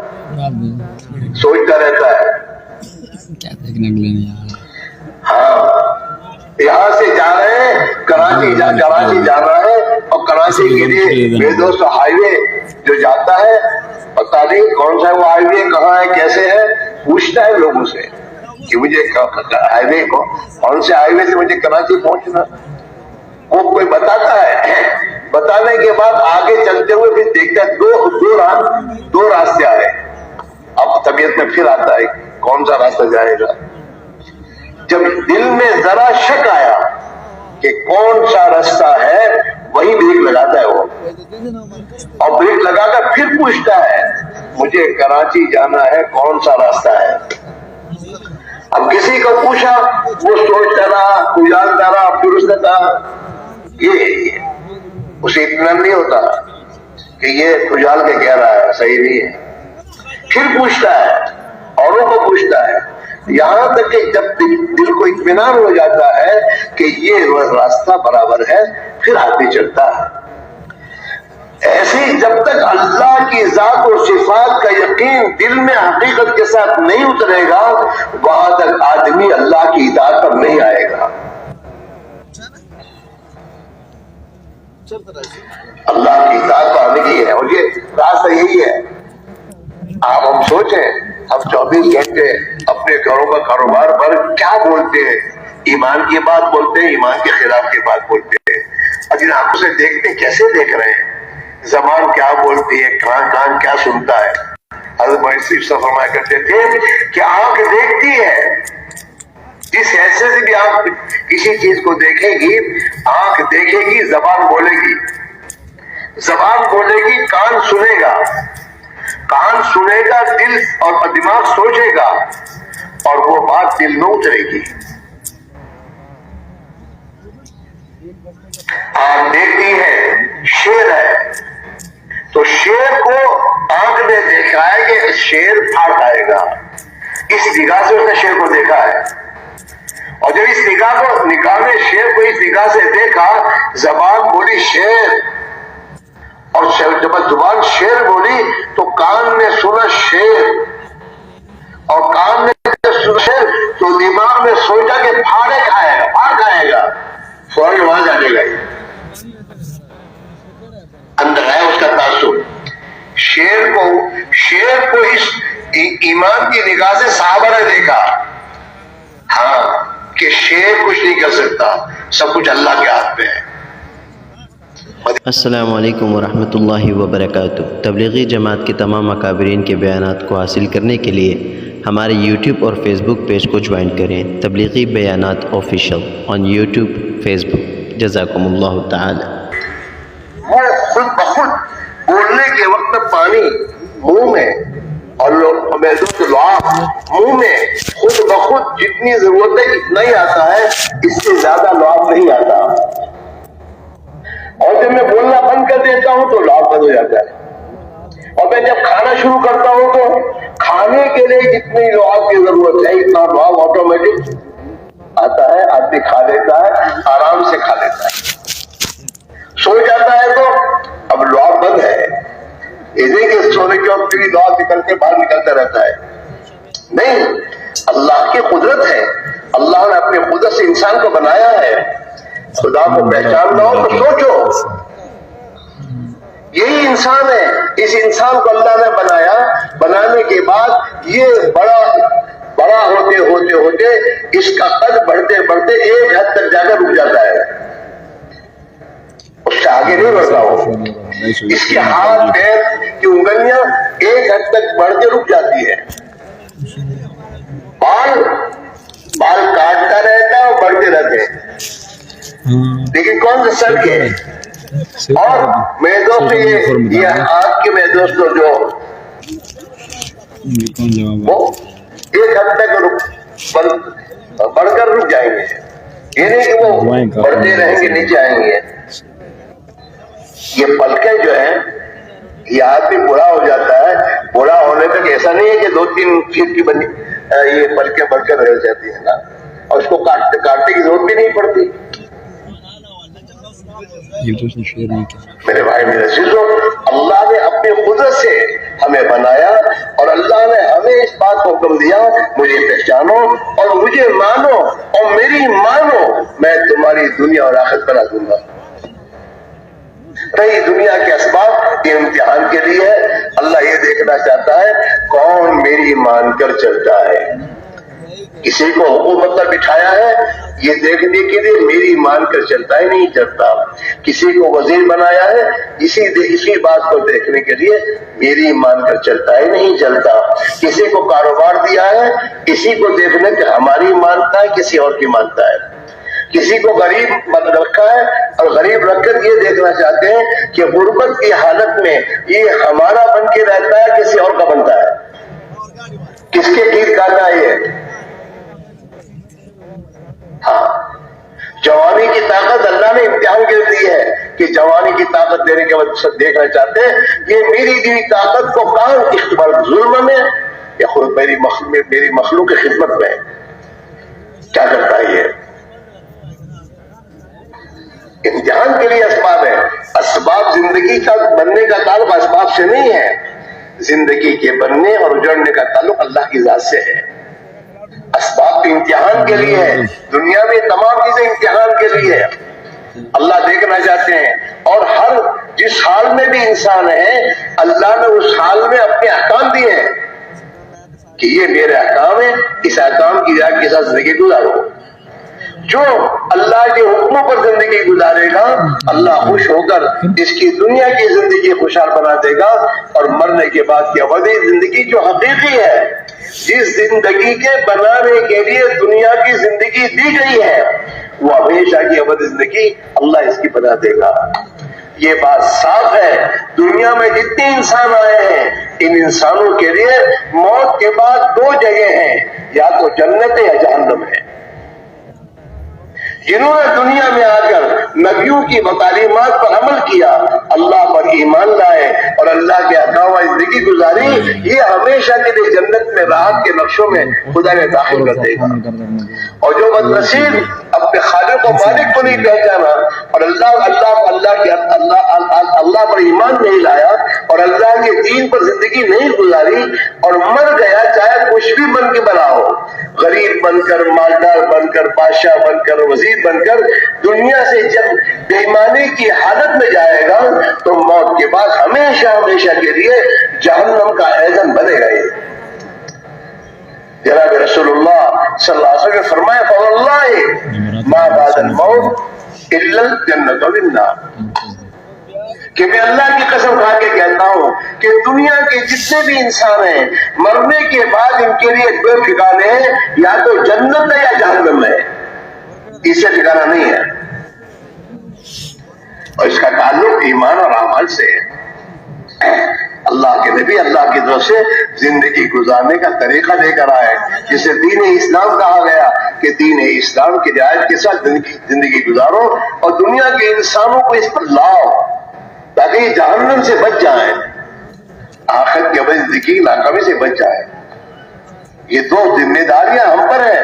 سوچتا رہتا ہے. ہاں, یہاں سے جا رہے ہیں کراچی جانا ہے, اور کراچی کے لیے میرے دوست ہائی وے جو جاتا ہے, پتہ نہیں کون سا وہ ہائی وے کہاں ہے کیسے ہے, پوچھتا ہے لوگوں سے کہ مجھے ہائی وے کون سے ہائی وے سے مجھے کراچی پہنچنا. وہ کوئی بتاتا ہے, بتانے کے بعد آگے چلتے ہوئے پھر دیکھتا ہے دو راستے آ رہے ہیں. اب طبیعت میں پھر آتا ہے کون سا راستہ جائے گا. جب دل میں ذرا شک آیا کہ کون سا راستہ ہے, وہی بریک لگاتا ہے وہ, اور بریک لگا کر پھر پوچھتا ہے مجھے کراچی جانا ہے کون سا راستہ ہے. اب کسی کو پوچھا, وہ سوچتا رہا, گزارتا رہا, پھر اس نے کہا یہ اسے اتنا نہیں ہوتا کہ یہ کھجال کے کہہ رہا ہے صحیح نہیں ہے. پھر پوچھتا ہے, اوروں کو پوچھتا ہے, یہاں تک کہ جب دل کو اطمینان ہو جاتا ہے کہ یہ راستہ برابر ہے, پھر آدمی چلتا ہے. ایسے جب تک اللہ کی ذات اور صفات کا یقین دل میں حقیقت کے ساتھ نہیں اترے گا, وہاں تک آدمی اللہ کی اطاعت پر نہیں آئے گا. اللہ کی اطاعت پر آنے کی ہے, اور یہ راستہ یہی ہے. آپ ہم سوچیں, ہم 24 گھنٹے اپنے گھروں کا کاروبار پر کیا بولتے ہیں, ایمان کی بات بولتے ہیں, ایمان کے خلاف کی بات بولتے ہیں. اور جن آنکھوں سے دیکھتے ہیں کیسے دیکھ رہے ہیں, زبان کیا بولتی ہے, کان کیا سنتا ہے. حضرت محمد فرمایا کرتے تھے کہ آنکھ دیکھتی ہے, جس حیثیت سے بھی آپ کسی چیز کو دیکھے گی, آنکھ دیکھے گی, زبان بولے گی, کان سنے گا, دل اور دماغ سوچے گا, اور وہ بات دل میں اترے گی. آنکھ دیکھتی ہے, شیر ہے, تو شیر کو آنکھ نے دیکھا ہے کہ شیر پھاڑ کھائے گا, اس نگاہ سے اس نے شیر کو دیکھا ہے. اور جب اس نگاہ نے شیر کو اس نگاہ سے دیکھا, زبان بولی شیر, اور جب زبان شیر بولی تو کان نے سنا شیر, اور کان نے سنا شیر تو دماغ میں سوچا کہ پھاڑ کھائے گا, فوراً وہاں جانے گا. اندر ہے اس کا تعصب. شیر کو اس ایمان کی نگاہ سے صحابہ نے دیکھا, ہاں کہ شیر کچھ نہیں کر سکتا, سب کچھ اللہ کے ہاتھ میں ہے. السلام علیکم ورحمۃ اللہ وبرکاتہ. تبلیغی جماعت کے تمام اکابرین کے بیانات کو حاصل کرنے کے لیے ہمارے یوٹیوب اور فیس بک پیج کو جوائن کریں. تبلیغی بیانات آفیشیل آن یوٹیوب, فیس بک. جزاکم اللہ تعالی. وہ خود بخود بولنے کے وقت پانی منہ میں, اور لوگ منہ میں خود بخود جتنی ضرورت ہے اتنا ہی آتا ہے، اس سے زیادہ لعاب نہیں آتا. اور جب میں بولنا بند کر دیتا ہوں تو لعاب بند ہو جاتا ہے. اور میں جب کھانا شروع کرتا ہوں تو کھانے کے لیے جتنی لعاب کی ضرورت ہے اتنا لعاب آٹومیٹک آتا ہے. آدمی کھا لیتا ہے، آرام سے کھا لیتا ہے. سو جاتا ہے تو اب لعاب بند ہے. یہ نہیں کہ سونے کے وقت بھی لعاب نکل کے باہر نکلتا رہتا ہے. نہیں، اللہ کی قدرت ہے. اللہ نے اپنی قدرت سے انسان کو بنایا ہے. خدا کو پہچاننا ہو تو سوچو، یہی انسان ہے. اس انسان کو اللہ نے بنایا، بنانے کے بعد یہ بڑا ہوتے ہوتے ہوتے اس کا قد بڑھتے بڑھتے ایک حد تک جا کر رک جاتا ہے، اس سے آگے نہیں بڑھتا ہو. اس کے ہاتھ پیر کی انگلیاں ایک حد تک بڑھ کے رک جاتی ہے. بال کاٹتا رہتا ہے اور بڑھتے رہتے ہیں، لیکن کون سا سر کے. اور میرے دوست یہ آپ کے میرے دوستوں جو وہ ایک حد تک بڑھ کر رک جائیں گے. یہ نہیں کہ وہ بڑھتے رہیں گے نیچے آئیں گے. یہ پلکیں جو ہیں، یہ آدمی بوڑھا ہو جاتا ہے، بوڑھا ہونے تک ایسا نہیں ہے کہ 2-3 فٹ کی بنی یہ پلکیں بڑھ کر رہ جاتی ہیں نا، اور اس کو کاٹنے کی ضرورت بھی نہیں پڑتی. میرے بھائی میرے عزیزوں، اللہ نے اپنی قدرت سے ہمیں بنایا اور اللہ نے ہمیں اس بات کو حکم دیا، مجھے پہچانو اور مجھے مانو اور میری مانو، میں تمہاری دنیا اور آخرت بنا دوں گا. رہی دنیا کے اسباب، یہ امتحان کے لیے ہے. اللہ یہ دیکھنا چاہتا ہے کون میری مان کر چلتا ہے. کسی کو حکومت پر بٹھایا ہے یہ دیکھنے کے لیے میری مان کر چلتا ہے، نہیں چلتا. کسی کو وزیر بنایا ہے اسی بات کو دیکھنے کے لیے میری مان کر چلتا ہے، نہیں چلتا. کسی کو کاروبار دیا ہے اسی کو دیکھنے کے ہماری مانتا ہے کسی اور کی مانتا ہے. کسی کو غریب رکھا ہے اور غریب رکھ کر یہ دیکھنا چاہتے ہیں کہ غربت کی حالت میں یہ ہمارا بن کے رہتا ہے کسی اور کا بنتا ہے. کس کے گیت گانا ہے یہ؟ ہاں، جوانی کی طاقت اللہ نے امتحان کے دی ہے کہ جوانی کی طاقت دینے کے بعد سب دیکھنا چاہتے ہیں یہ میری دی طاقت کو کہاں اختبار ظلم میں یا خود میری مخلوق کی خدمت میں کیا کرتا ہے. یہ امتحان کے لیے اسباب ہے. اسباب زندگی کا بننے کا تعلق اسباب سے نہیں ہے. زندگی کے بننے اور اجڑنے کا تعلق اللہ کی ذات سے ہے. اسباب امتحان کے لیے ہے. دنیا میں تمام چیزیں امتحان کے لیے ہے. اللہ دیکھنا چاہتے ہیں اور ہر جس حال میں بھی انسان ہے اللہ نے اس حال میں اپنے احکام دیے ہیں کہ یہ میرے احکام ہیں، اس احکام کی راہ کے ساتھ زندگی گزارو. جو اللہ کے حکموں پر زندگی گزارے گا اللہ خوش ہو کر اس کی دنیا کی زندگی خوشحال بنا دے گا، اور مرنے کے بعد کی ابدی زندگی جو حقیقی ہے، جس زندگی کے بنانے کے لیے دنیا کی زندگی دی گئی ہے، وہ ہمیشہ کی ابدی زندگی اللہ اس کی بنا دے گا. یہ بات صاف ہے. دنیا میں جتنے انسان آئے ہیں ان انسانوں کے لیے موت کے بعد 2 جگہ ہیں، یا تو جنت ہے یا جہنم ہے. جنہوں نے دنیا میں آ کر نبیوں کی تعلیمات پر عمل کیا، اللہ پر ایمان لائے اور اللہ کے احکام زندگی گزاری، یہ ہمیشہ کے لیے جنت میں راحت کے نقشوں میں خدا نے داخل کر دے گا. اور جو بدنصیب اپنے خالق و مالک کو نہیں پہچانا اور اللہ پر ایمان نہیں لایا اور اللہ کے دین پر زندگی نہیں گزاری اور مر گیا، چاہے کچھ بھی بن کے بنا ہو، غریب بن کر، مالدار بن کر، بادشاہ بن کر، وزیر بن کر، دنیا سے جب بے ایمانی کی حالت میں جائے گا تو موت کے بعد ہمیشہ ہمیشہ کے لیے جہنم کا ایندھن بنے گا. جناب رسول اللہ صلی اللہ علیہ وسلم نے فرمایا فواللہ ما بعد الموت الا الجنۃ والنار، کہ میں اللہ کی قسم کھا کے کہتا ہوں کہ دنیا کے جتنے بھی انسان ہیں مرنے کے بعد ان کے لیے 2 ٹھکانے ہیں، یا تو جنت ہے یا جہنم ہے، اس سے ٹھکانا نہیں ہے. اور اس کا تعلق ایمان اور اعمال سے ہے. اللہ کے نبی اللہ کی طرف سے زندگی گزارنے کا طریقہ لے کر آئے، جسے دین اسلام کہا گیا کہ دین اسلام کی رعایت کے ساتھ زندگی گزارو اور دنیا کے انسانوں کو اس پر لاؤ تاکہ یہ جہنم سے بچ جائیں، آخرت کی زندگی ناکامی سے بچ جائے۔ یہ دو ذمہ داریاں ہم پر ہیں،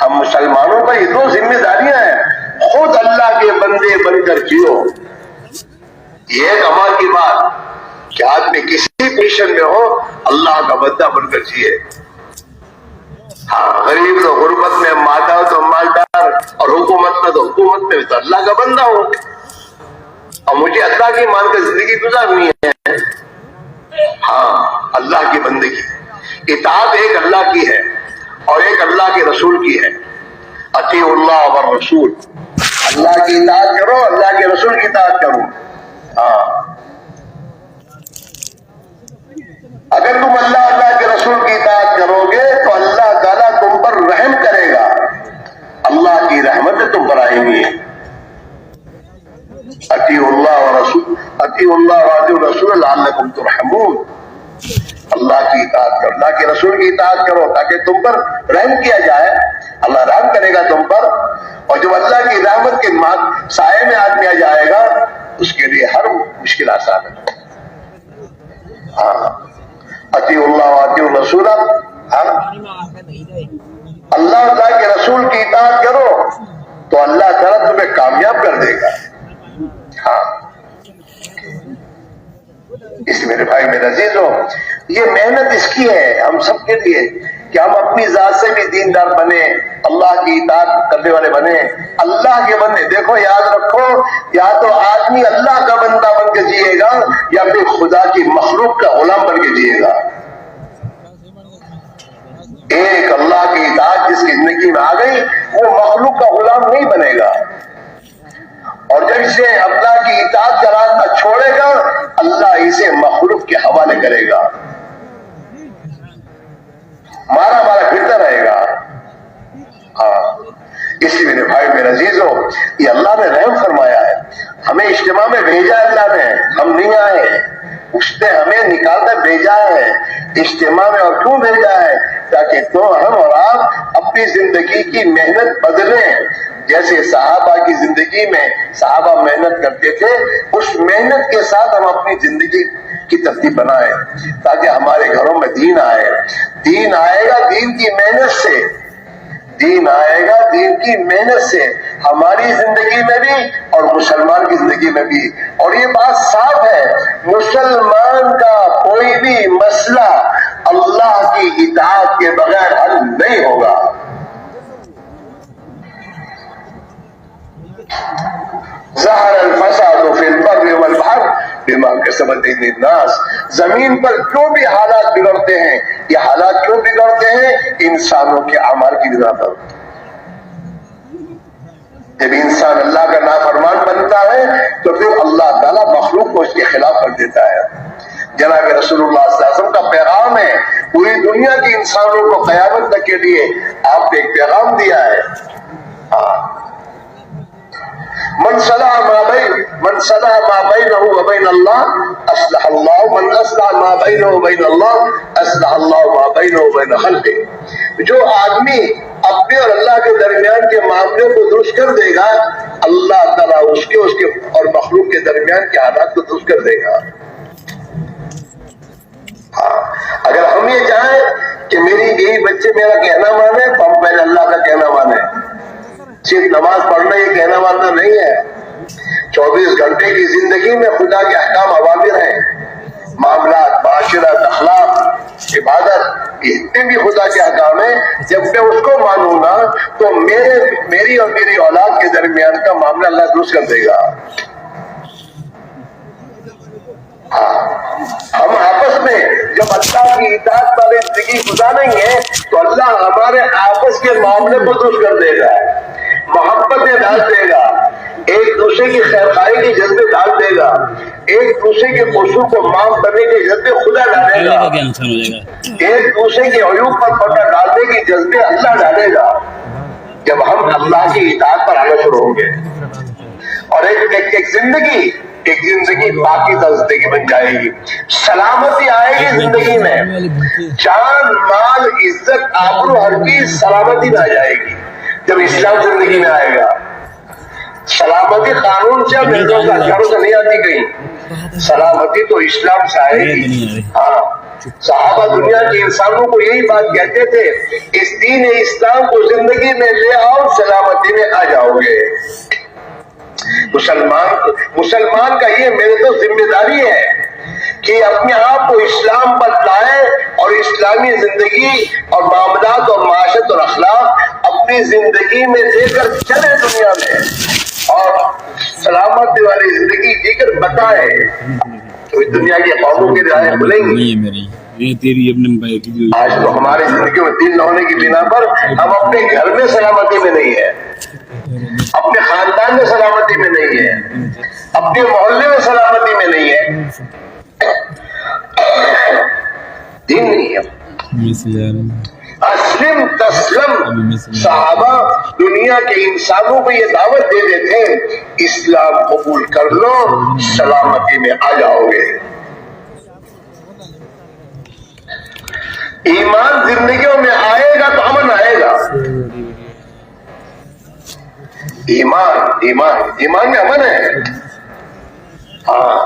ہم مسلمانوں پر یہ دو ذمہ داریاں ہیں۔ خود اللہ کے بندے بن کر جیو، یہ ایک عمل کی بات کہ آدمی کسی پوزیشن میں ہو اللہ کا بندہ بن کر جیے۔ ہاں، غریب تو غربت میں، مالدار تو مالدار، اور حکومت میں تو حکومت میں تو اللہ کا بندہ ہو، اور مجھے اللہ کی مان کر زندگی گزارنی ہے۔ ہاں، اللہ کی بندگی، اطاعت ایک اللہ کی ہے اور ایک اللہ کے رسول کی ہے۔ اطیعوا اللہ والرسول، اللہ کی اطاعت کرو، اللہ کے رسول کی اطاعت کرو۔ ہاں، اگر تم اللہ کے رسول کی اطاعت کرو گے تو اللہ تعالیٰ تم پر رحم کرے گا، اللہ کی رحمتیں تم پر آئیں گی۔ اطیعوا اللہ ورسول، اطیعوا اللہ واطیعوا الرسول لعلکم ترحمون، اللہ کی اطاعت کرو، اللہ کے رسول کی اطاعت کرو تاکہ تم پر رحم کیا جائے، اللہ رحم کرے گا تم پر۔ اور جب اللہ کی رحمت کے سائے میں آدمی آ جائے گا اس کے لیے ہر مشکل آسان ہے۔ ہاں، اطیعوا اللہ واطیعوا الرسول، اللہ تعالیٰ کے رسول کی اطاعت کرو تو اللہ تعالیٰ تمہیں کامیاب کر دے گا۔ ہاں، اس میرے بھائی میرے عزیزوں، یہ محنت اس کی ہے ہم سب کے لیے کہ ہم اپنی ذات سے بھی دیندار بنے، اللہ کی اطاعت کرنے والے بنے، اللہ کے بندے۔ دیکھو یاد رکھو، یا تو آدمی اللہ کا بندہ بن کے جیے گا یا پھر خدا کی مخلوق کا غلام بن کے جیے گا۔ ایک اللہ کی اطاعت جس کی زندگی میں آ گئی وہ مخلوق کا غلام نہیں بنے گا، اور جب اسے اللہ کی اطاعت کا راستہ چھوڑے گا اللہ اسے مخلوق کے حوالے کرے گا، مارا پھرتا رہے گا۔ ہاں، اسی میرے بھائی میرے عزیزوں، یہ اللہ نے رحم فرمایا ہے، ہمیں اجتماع میں بھیجا اللہ نے، ہم نہیں آئے، اس نے ہمیں نکال کر بھیجا ہے اجتماع میں۔ اور کیوں بھیجا ہے؟ تاکہ تو ہم اور آپ اپنی زندگی کی محنت بدلیں، جیسے صحابہ کی زندگی میں صحابہ محنت کرتے تھے، اس محنت کے ساتھ ہم اپنی زندگی کی ترتیب بنائیں تاکہ ہمارے گھروں میں دین آئے۔ دین آئے گا دین کی محنت سے، دین آئے گا دین کی محنت سے، ہماری زندگی میں بھی اور مسلمان کی زندگی میں بھی۔ اور یہ بات صاف ہے، مسلمان کا کوئی بھی مسئلہ اللہ کی اطاعت کے بغیر حل نہیں ہوگا۔ ظہر الفساد فی البر والبحر بما کسبت ایدی الناس، زمین پر جو بھی حالات بگڑتے ہیں، یہ حالات کیوں بگڑتے ہیں؟ انسانوں کے اعمال کی بنا پر۔ جب انسان اللہ کا نافرمان بنتا ہے تو پھر اللہ تعالیٰ مخلوق کو اس کے خلاف کر دیتا ہے۔ جناب رسول اللہ صلی اللہ علیہ وسلم کا پیغام ہے، پوری دنیا کے انسانوں کو قیامت تک کے لیے آپ نے ایک پیغام دیا ہے۔ من صلح ما بینہ وبین اللہ اصلح اللہ، من اصلح ما بینہ وبین اللہ اصلح اللہ ما بینہ وبین خلقہ۔ جو آدمی اپنے اور اللہ کے درمیان کے معاملے کو درست کر دے گا اللہ تعالیٰ اس کے اور مخلوق کے درمیان کے حالات کو درست کر دے گا۔ ہاں، اگر ہم یہ چاہیں کہ میری بیوی بچے میرا کہنا مانے تو ہم پہلے اللہ کا کہنا مانیں۔ صرف نماز پڑھنا یہ کہنا ماننا نہیں ہے، 24 گھنٹے کی زندگی میں خدا کے احکام اوامر ہیں، معاملات، معاشرت، اخلاق، عبادت، اتنے بھی خدا کے احکام ہیں۔ جب میں اس کو مانوں گا تو میری اور میری اولاد کے درمیان کا معاملہ اللہ درست کر دے گا۔ ہم آپس میں جب اللہ کی اطاعت والی زندگی گزاریں گے تو اللہ ہمارے آپس کے معاملے کو درست کر دے گا، محبتیں ڈال دے گا، ایک دوسرے کی خیرخواہی کے جذبے ڈال دے گا، ایک دوسرے کے قصور کو معاف کرنے کے جذبے خدا ڈالے گا، ایک دوسرے کے عیوب پر پردہ ڈالنے کے جذبے اللہ ڈالے گا جب ہم اللہ کی اطاعت پر عمل شروع ہوں گے۔ اور ایک زندگی ایک زندگی پاکیزہ زندگی بن جائے گی، سلامتی آئے گی زندگی میں، جان مال عزت آبرو ہر چیز سلامتی میں آ جائے گی جب اسلام زندگی میں آئے گا۔ سلامتی قانون سے اور ملکوں کا ہتھیاروں سے نہیں آتی کہیں، سلامتی تو اسلام سے آئے گی۔ ہاں، صحابہ دنیا کے انسانوں کو یہی بات کہتے تھے، اس دین اسلام کو زندگی میں لے آؤ، سلامتی میں آ جاؤ گے۔ مسلمان کا یہ میرے تو ذمہ داری ہے کہ اپنے آپ کو اسلام پر لائے اور اسلامی زندگی اور معاملات اور معاشرت اور اخلاق اپنی زندگی میں لے کر چلے دنیا میں، اور سلامتی والی زندگی جی کر بتائے تو دنیا کی قوموں کی راہیں کھلیں گی۔ آج تو ہماری زندگی میں دین نہ ہونے کی بنا پر ہم اپنے گھر میں سلامتی میں نہیں ہے، اپنے خاندان میں سلامتی میں نہیں ہے، اپنے محلے میں سلامتی میں نہیں ہے، دین نہیں ہے۔ اسلم تسلم، صحابہ دنیا کے انسانوں کو یہ دعوت دیتے تھے، اسلام قبول کر لو، سلامتی میں آ جاؤ گے۔ ایمان زندگیوں میں آئے گا تو امن آئے گا۔ ایمان میں امن ہے۔ ہاں،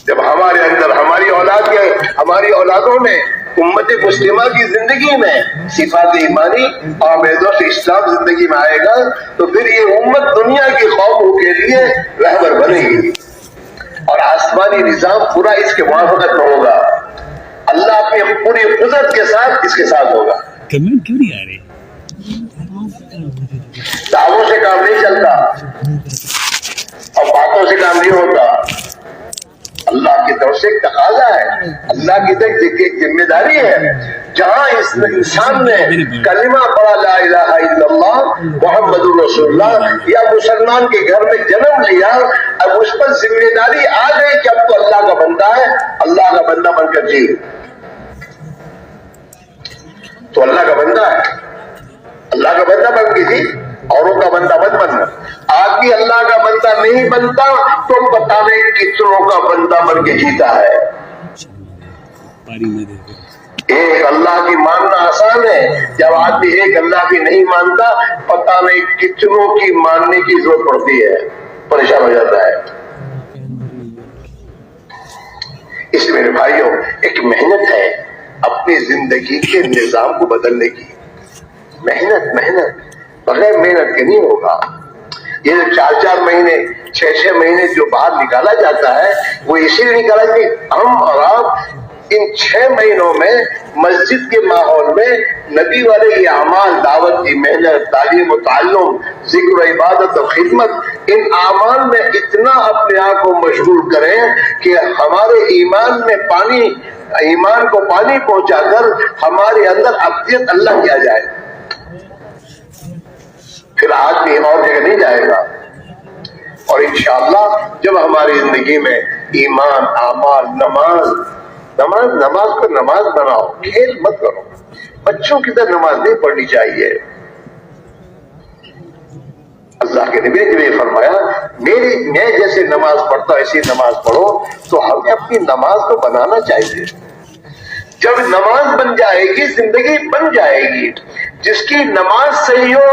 جب ہمارے اندر ہماری اولادوں میں امت مسلمہ کی زندگی میں صفات ایمانی اور محض اسلام زندگی میں آئے گا تو پھر یہ امت دنیا کی قوموں کے لیے رہبر بنے گی اور آسمانی نظام پورا اس کے موافقت میں ہوگا۔ اللہ اپنی پوری قدرت کے ساتھ اس کے ساتھ ہوگا۔ کمنٹ کیوں نہیں آ رہے؟ دعووں سے کام نہیں چلتا اور باتوں سے کام نہیں ہوتا، اللہ کی طرف سے ایک تقاضا ہے، اللہ کی طرف ایک ذمہ داری ہے۔ جہاں اس انسان نے کلمہ پڑھا لا الہ الا اللہ محمد رسول اللہ یا مسلمان کے گھر میں جنم لیا، اب اس پر ذمہ داری آ گئی کہ اب تو اللہ کا بندہ ہے، اللہ کا بندہ بن کر جی، تو اللہ کا بندہ ہے، اللہ کا بندہ بن کے جی، اوروں کا بندہ مت بننا۔ آدمی اللہ کا بندہ نہیں بنتا تو پتہ نہیں کتنوں کا بندہ بن کے جیتا ہے۔ ایک اللہ کی ماننا آسان ہے، جب آدمی ایک اللہ کی نہیں مانتا پتہ نہیں کتنوں کی ماننے کی ضرورت پڑتی ہے، پریشان ہو جاتا ہے۔ اس میرے بھائیوں ایک محنت ہے اپنی زندگی کے نظام کو بدلنے کی، محنت بغیر محنت کے نہیں ہوگا۔ یہ 4 مہینے 6 مہینے جو باہر نکالا جاتا ہے وہ اسی لیے نکالا کہ ہم اور آپ ان 6 مہینوں میں مسجد کے ماحول میں نبی والے یہ اعمال، دعوت کی محنت، تعلیم و تعلم، ذکر و عبادت و خدمت، ان اعمال میں اتنا اپنے آپ کو مشغول کریں کہ ہمارے ایمان کو پانی پہنچا کر ہمارے اندر ابدیت اللہ کی آ جائے، پھر آدمی اور جگہ نہیں جائے گا۔ اور انشاءاللہ جب ہماری زندگی میں ایمان، اعمال، نماز کو نماز بناؤ، کھیل مت کرو، بچوں کی طرح نماز نہیں پڑھنی چاہیے۔ اللہ کے نبی نے جب یہ فرمایا میں جیسے نماز پڑھتا ہوں ایسی نماز پڑھو، تو ہمیں اپنی نماز کو بنانا چاہیے۔ جب نماز بن جائے گی زندگی بن جائے گی۔ جس کی نماز صحیح ہو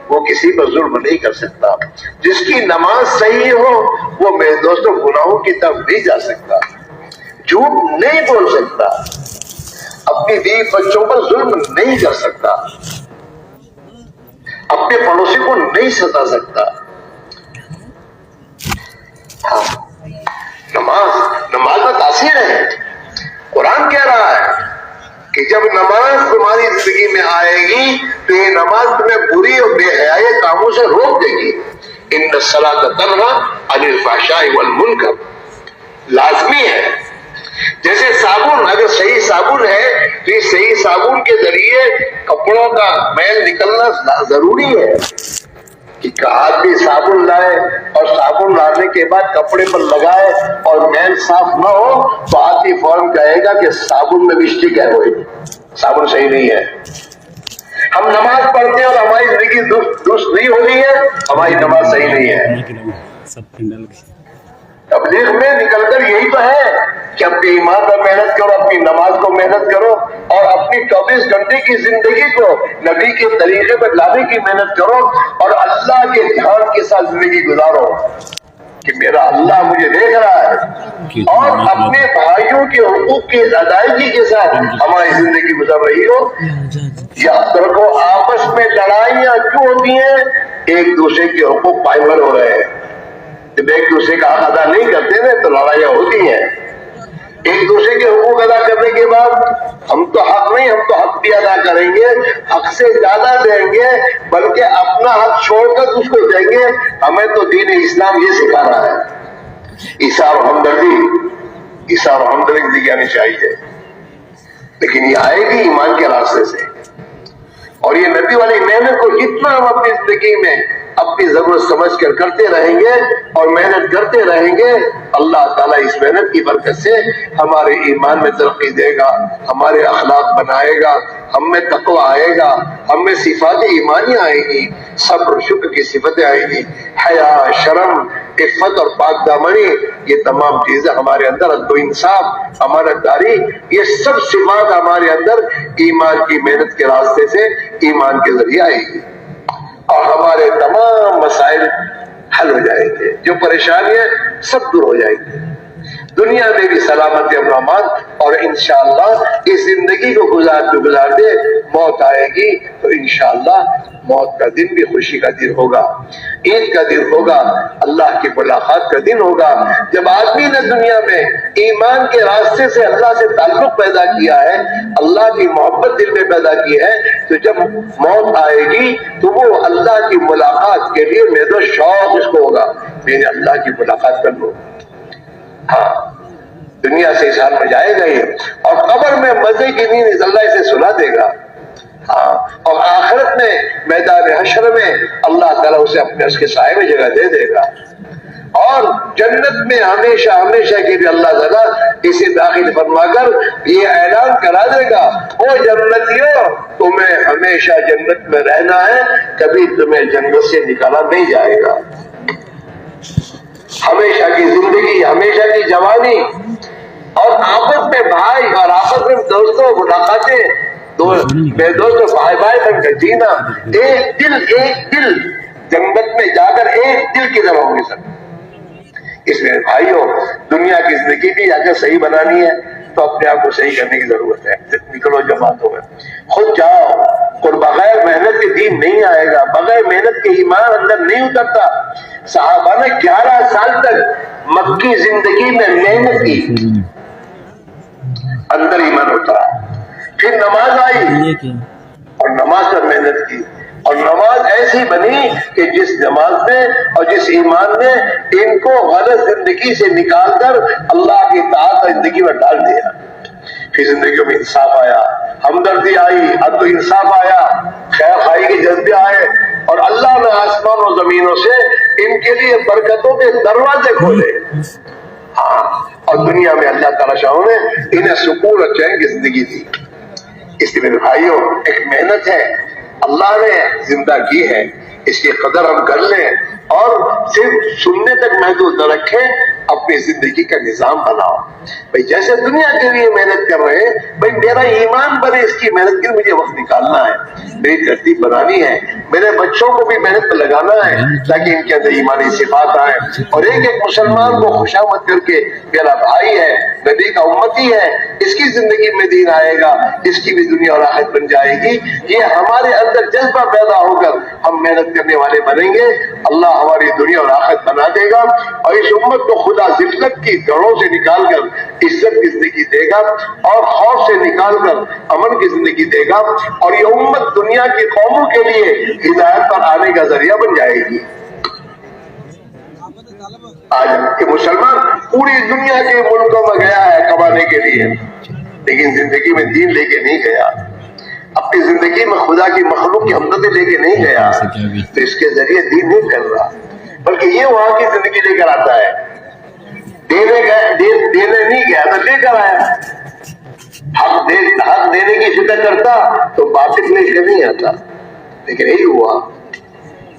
وہ کسی پر ظلم نہیں کر سکتا، جس کی نماز صحیح ہو وہ میرے دوستوں گناہوں کی طرف نہیں جا سکتا، جھوٹ نہیں بول سکتا، اپنی بیوی بچوں پر ظلم نہیں کر سکتا، اپنے پڑوسی کو نہیں ستا سکتا۔ ہاں، نماز میں تاثیر ہے۔ قرآن کہہ رہا ہے کہ جب نماز تمہاری زندگی میں آئے گی تو یہ نماز تمہیں بری اور بے حیائی کاموں سے روک دے گی۔ ان الصلاۃ تنہی عن الفحشاء والمنکر، لازمی ہے۔ جیسے صابن، اگر صحیح صابن ہے تو یہ صحیح صابن کے ذریعے کپڑوں کا میل نکلنا ضروری ہے کہ آدمی صابن لائے اور صابن لانے کے بعد کپڑے پر لگائے اور میل صاف نہ ہو تو آدمی فوراً کہے گا کہ صابن میں مسٹیک ہے، کوئی صابن صحیح نہیں ہے۔ ہم نماز پڑھتے ہیں اور ہماری زندگی درست نہیں ہو رہی ہے، ہماری نماز صحیح نہیں ہے۔ تبلیغ میں نکل کر یہی تو ہے کہ اپنے ایمان پر محنت کرو، اپنی نماز کو محنت کرو، اور اپنی 24 گھنٹے کی زندگی کو نبی کے طریقے پر لانے کی محنت کرو، اور اللہ کے دھیان کے ساتھ زندگی گزارو کہ میرا اللہ مجھے دیکھ رہا ہے، اور اپنے بھائیوں کے حقوق کی ادائیگی کے ساتھ ہماری زندگی گزر رہی ہو۔ یاد رکھو آپس میں لڑائیاں کیوں ہوتی ہیں؟ ایک دوسرے کے حقوق پائمال ہو رہے ہیں۔ جب ایک دوسرے کا حق ادا نہیں کرتے نا تو لڑائیاں ہوتی ہیں۔ ایک دوسرے کے حقوق ادا کرنے کے بعد ہم تو حق نہیں، ہم تو حق بھی ادا کریں گے، حق سے زیادہ دیں گے، بلکہ اپنا حق چھوڑ کر اس کو دیں گے۔ ہمیں تو دین اسلام یہ سکھا رہا ہے، ایثار و ہمدردی، ایثار و ہمدردی آنی چاہیے، لیکن یہ آئے گی ایمان کے راستے سے۔ اور یہ نبی والی محنت کو جتنا ہم اپنی زندگی میں اپنی ضرورت سمجھ کر کرتے رہیں گے اور محنت کرتے رہیں گے، اللہ تعالیٰ اس محنت کی برکت سے ہمارے ایمان میں ترقی دے گا، ہمارے اخلاق بنائے گا، ہم میں تقوی آئے گا، ہم میں صفات ایمانی آئے گی، صبر شکر کی صفتیں آئیں گی، حیا، شرم، عفت اور پاک دامنی، یہ تمام چیزیں ہمارے اندر، عدل و انصاف، امانت داری، یہ سب صفات ہمارے اندر ایمان کی محنت کے راستے سے ایمان کے ذریعے آئے گی، اور ہمارے تمام مسائل حل ہو جائیں گے، جو پریشانیاں سب دور ہو جائیں گے، دنیا میں بھی سلامتی اور امان، اور انشاءاللہ اس زندگی کو گزارتے موت آئے گی تو انشاءاللہ موت کا دن بھی خوشی کا دن ہوگا، عید کا دن ہوگا، اللہ کی ملاقات کا دن ہوگا۔ جب آدمی نے دنیا میں ایمان کے راستے سے اللہ سے تعلق پیدا کیا ہے، اللہ کی محبت دل میں پیدا کی ہے، تو جب موت آئے گی تو وہ اللہ کی ملاقات کے لیے میرا شوق اس کو ہوگا، میں نے اللہ کی ملاقات کر لوں۔ ہاں، دنیا سے اس حال میں جائے گا یہ، اور قبر میں مزے کی نیند اللہ اسے سلا دے گا، ہاں، اور آخرت میں میدان حشر میں اللہ تعالیٰ اسے اپنے اس کے سائے میں جگہ دے دے گا، اور جنت میں ہمیشہ ہمیشہ کے لیے اللہ تعالیٰ اسے داخل فرما کر یہ اعلان کرا دے گا، او جنتیوں تمہیں ہمیشہ جنت میں رہنا ہے، کبھی تمہیں جنت سے نکالا نہیں جائے گا۔ ہمیشہ کی زندگی، ہمیشہ کی جوانی، اور آپس میں بھائی اور آپس میں دوستوں ملاقاتیں، بے دوستوں بھائی بھائی بن کر جینا، ایک دل جنت میں جا کر ایک دل کی طرح ہوں گے سب۔ اس میں بھائیوں دنیا کی زندگی بھی اگر صحیح بنانی ہے تو اپنے آپ کو صحیح کرنے کی ضرورت ہے۔ نکلو جماعتوں میں، خود جاؤ، اور بغیر محنت کے دین نہیں آئے گا، بغیر محنت کے ایمان اندر نہیں اترتا۔ صحابہ نے 11 سال تک مکی زندگی میں محنت کی، اندر ایمان اترا، پھر نماز آئی اور نماز پر محنت کی، اور نماز ایسی بنی کہ جس نماز میں اور جس ایمان نے ان کو غلط زندگی سے نکال کر اللہ کی اطاعت زندگی میں ڈال دیا۔ پھر زندگیوں میں انصاف آیا، ہمدردی آئی، عدل و انصاف آیا، خیر خواہی کے جذبے آئے، اور اللہ نے آسمان و زمینوں سے ان کے لیے برکتوں کے دروازے کھولے۔ ہاں، اور دنیا میں اللہ تعالیٰ شاہوں نے انہیں سکون اور چین کی زندگی دی۔ اس لیے میرے بھائیوں ایک محنت ہے، اللہ نے زندہ کی ہے، اس کی قدر ہم کر لیں، اور صرف سننے تک محدود نہ رکھیں، اپنی زندگی کا نظام بناؤ۔ بھائی جیسے دنیا کے لیے محنت کر رہے ہیں، بھائی میرا ایمان بنے، اس کی محنت کے لیے مجھے وقت نکالنا ہے، میری ترتیب بنانی ہے، میرے بچوں کو بھی محنت پہ لگانا ہے تاکہ ان کے اندر ایمانی صفات آئیں، اور ایک ایک مسلمان کو خوشامد کر کے میرا بھائی ہے، نبی کا امتی ہے، اس کی زندگی میں دین آئے گا، اس کی بھی دنیا اور آخرت بن جائے گی۔ یہ ہمارے اندر جذبہ پیدا ہو کر ہم محنت کرنے والے بنیں گے، اللہ ہماری دنیا اور آخرت بنا دے گا، اور اس امت کو خدا ذلت کی جڑوں سے نکال کر عزت کی زندگی دے گا، اور خوف سے نکال کر امن کی زندگی دے گا، اور یہ امت دنیا کی قوموں کے لیے ہدایت پر آنے کا ذریعہ بن جائے گی۔ آج کے مسلمان پوری دنیا کے ملکوں میں گیا ہے کمانے کے لیے، لیکن زندگی میں دین لے کے نہیں گیا، اپنی زندگی میں خدا کی مخلوق کی ہمدردی لے کے نہیں گیا، تو اس کے ذریعے دین نہیں پھیل رہا، بلکہ یہ وہاں کی زندگی لے کر آتا ہے، دینے نہیں گیا تو لے کر آیا، حق دینے کی فکر کرتا تو باطل لے کے نہیں آتا، لیکن یہی ہوا،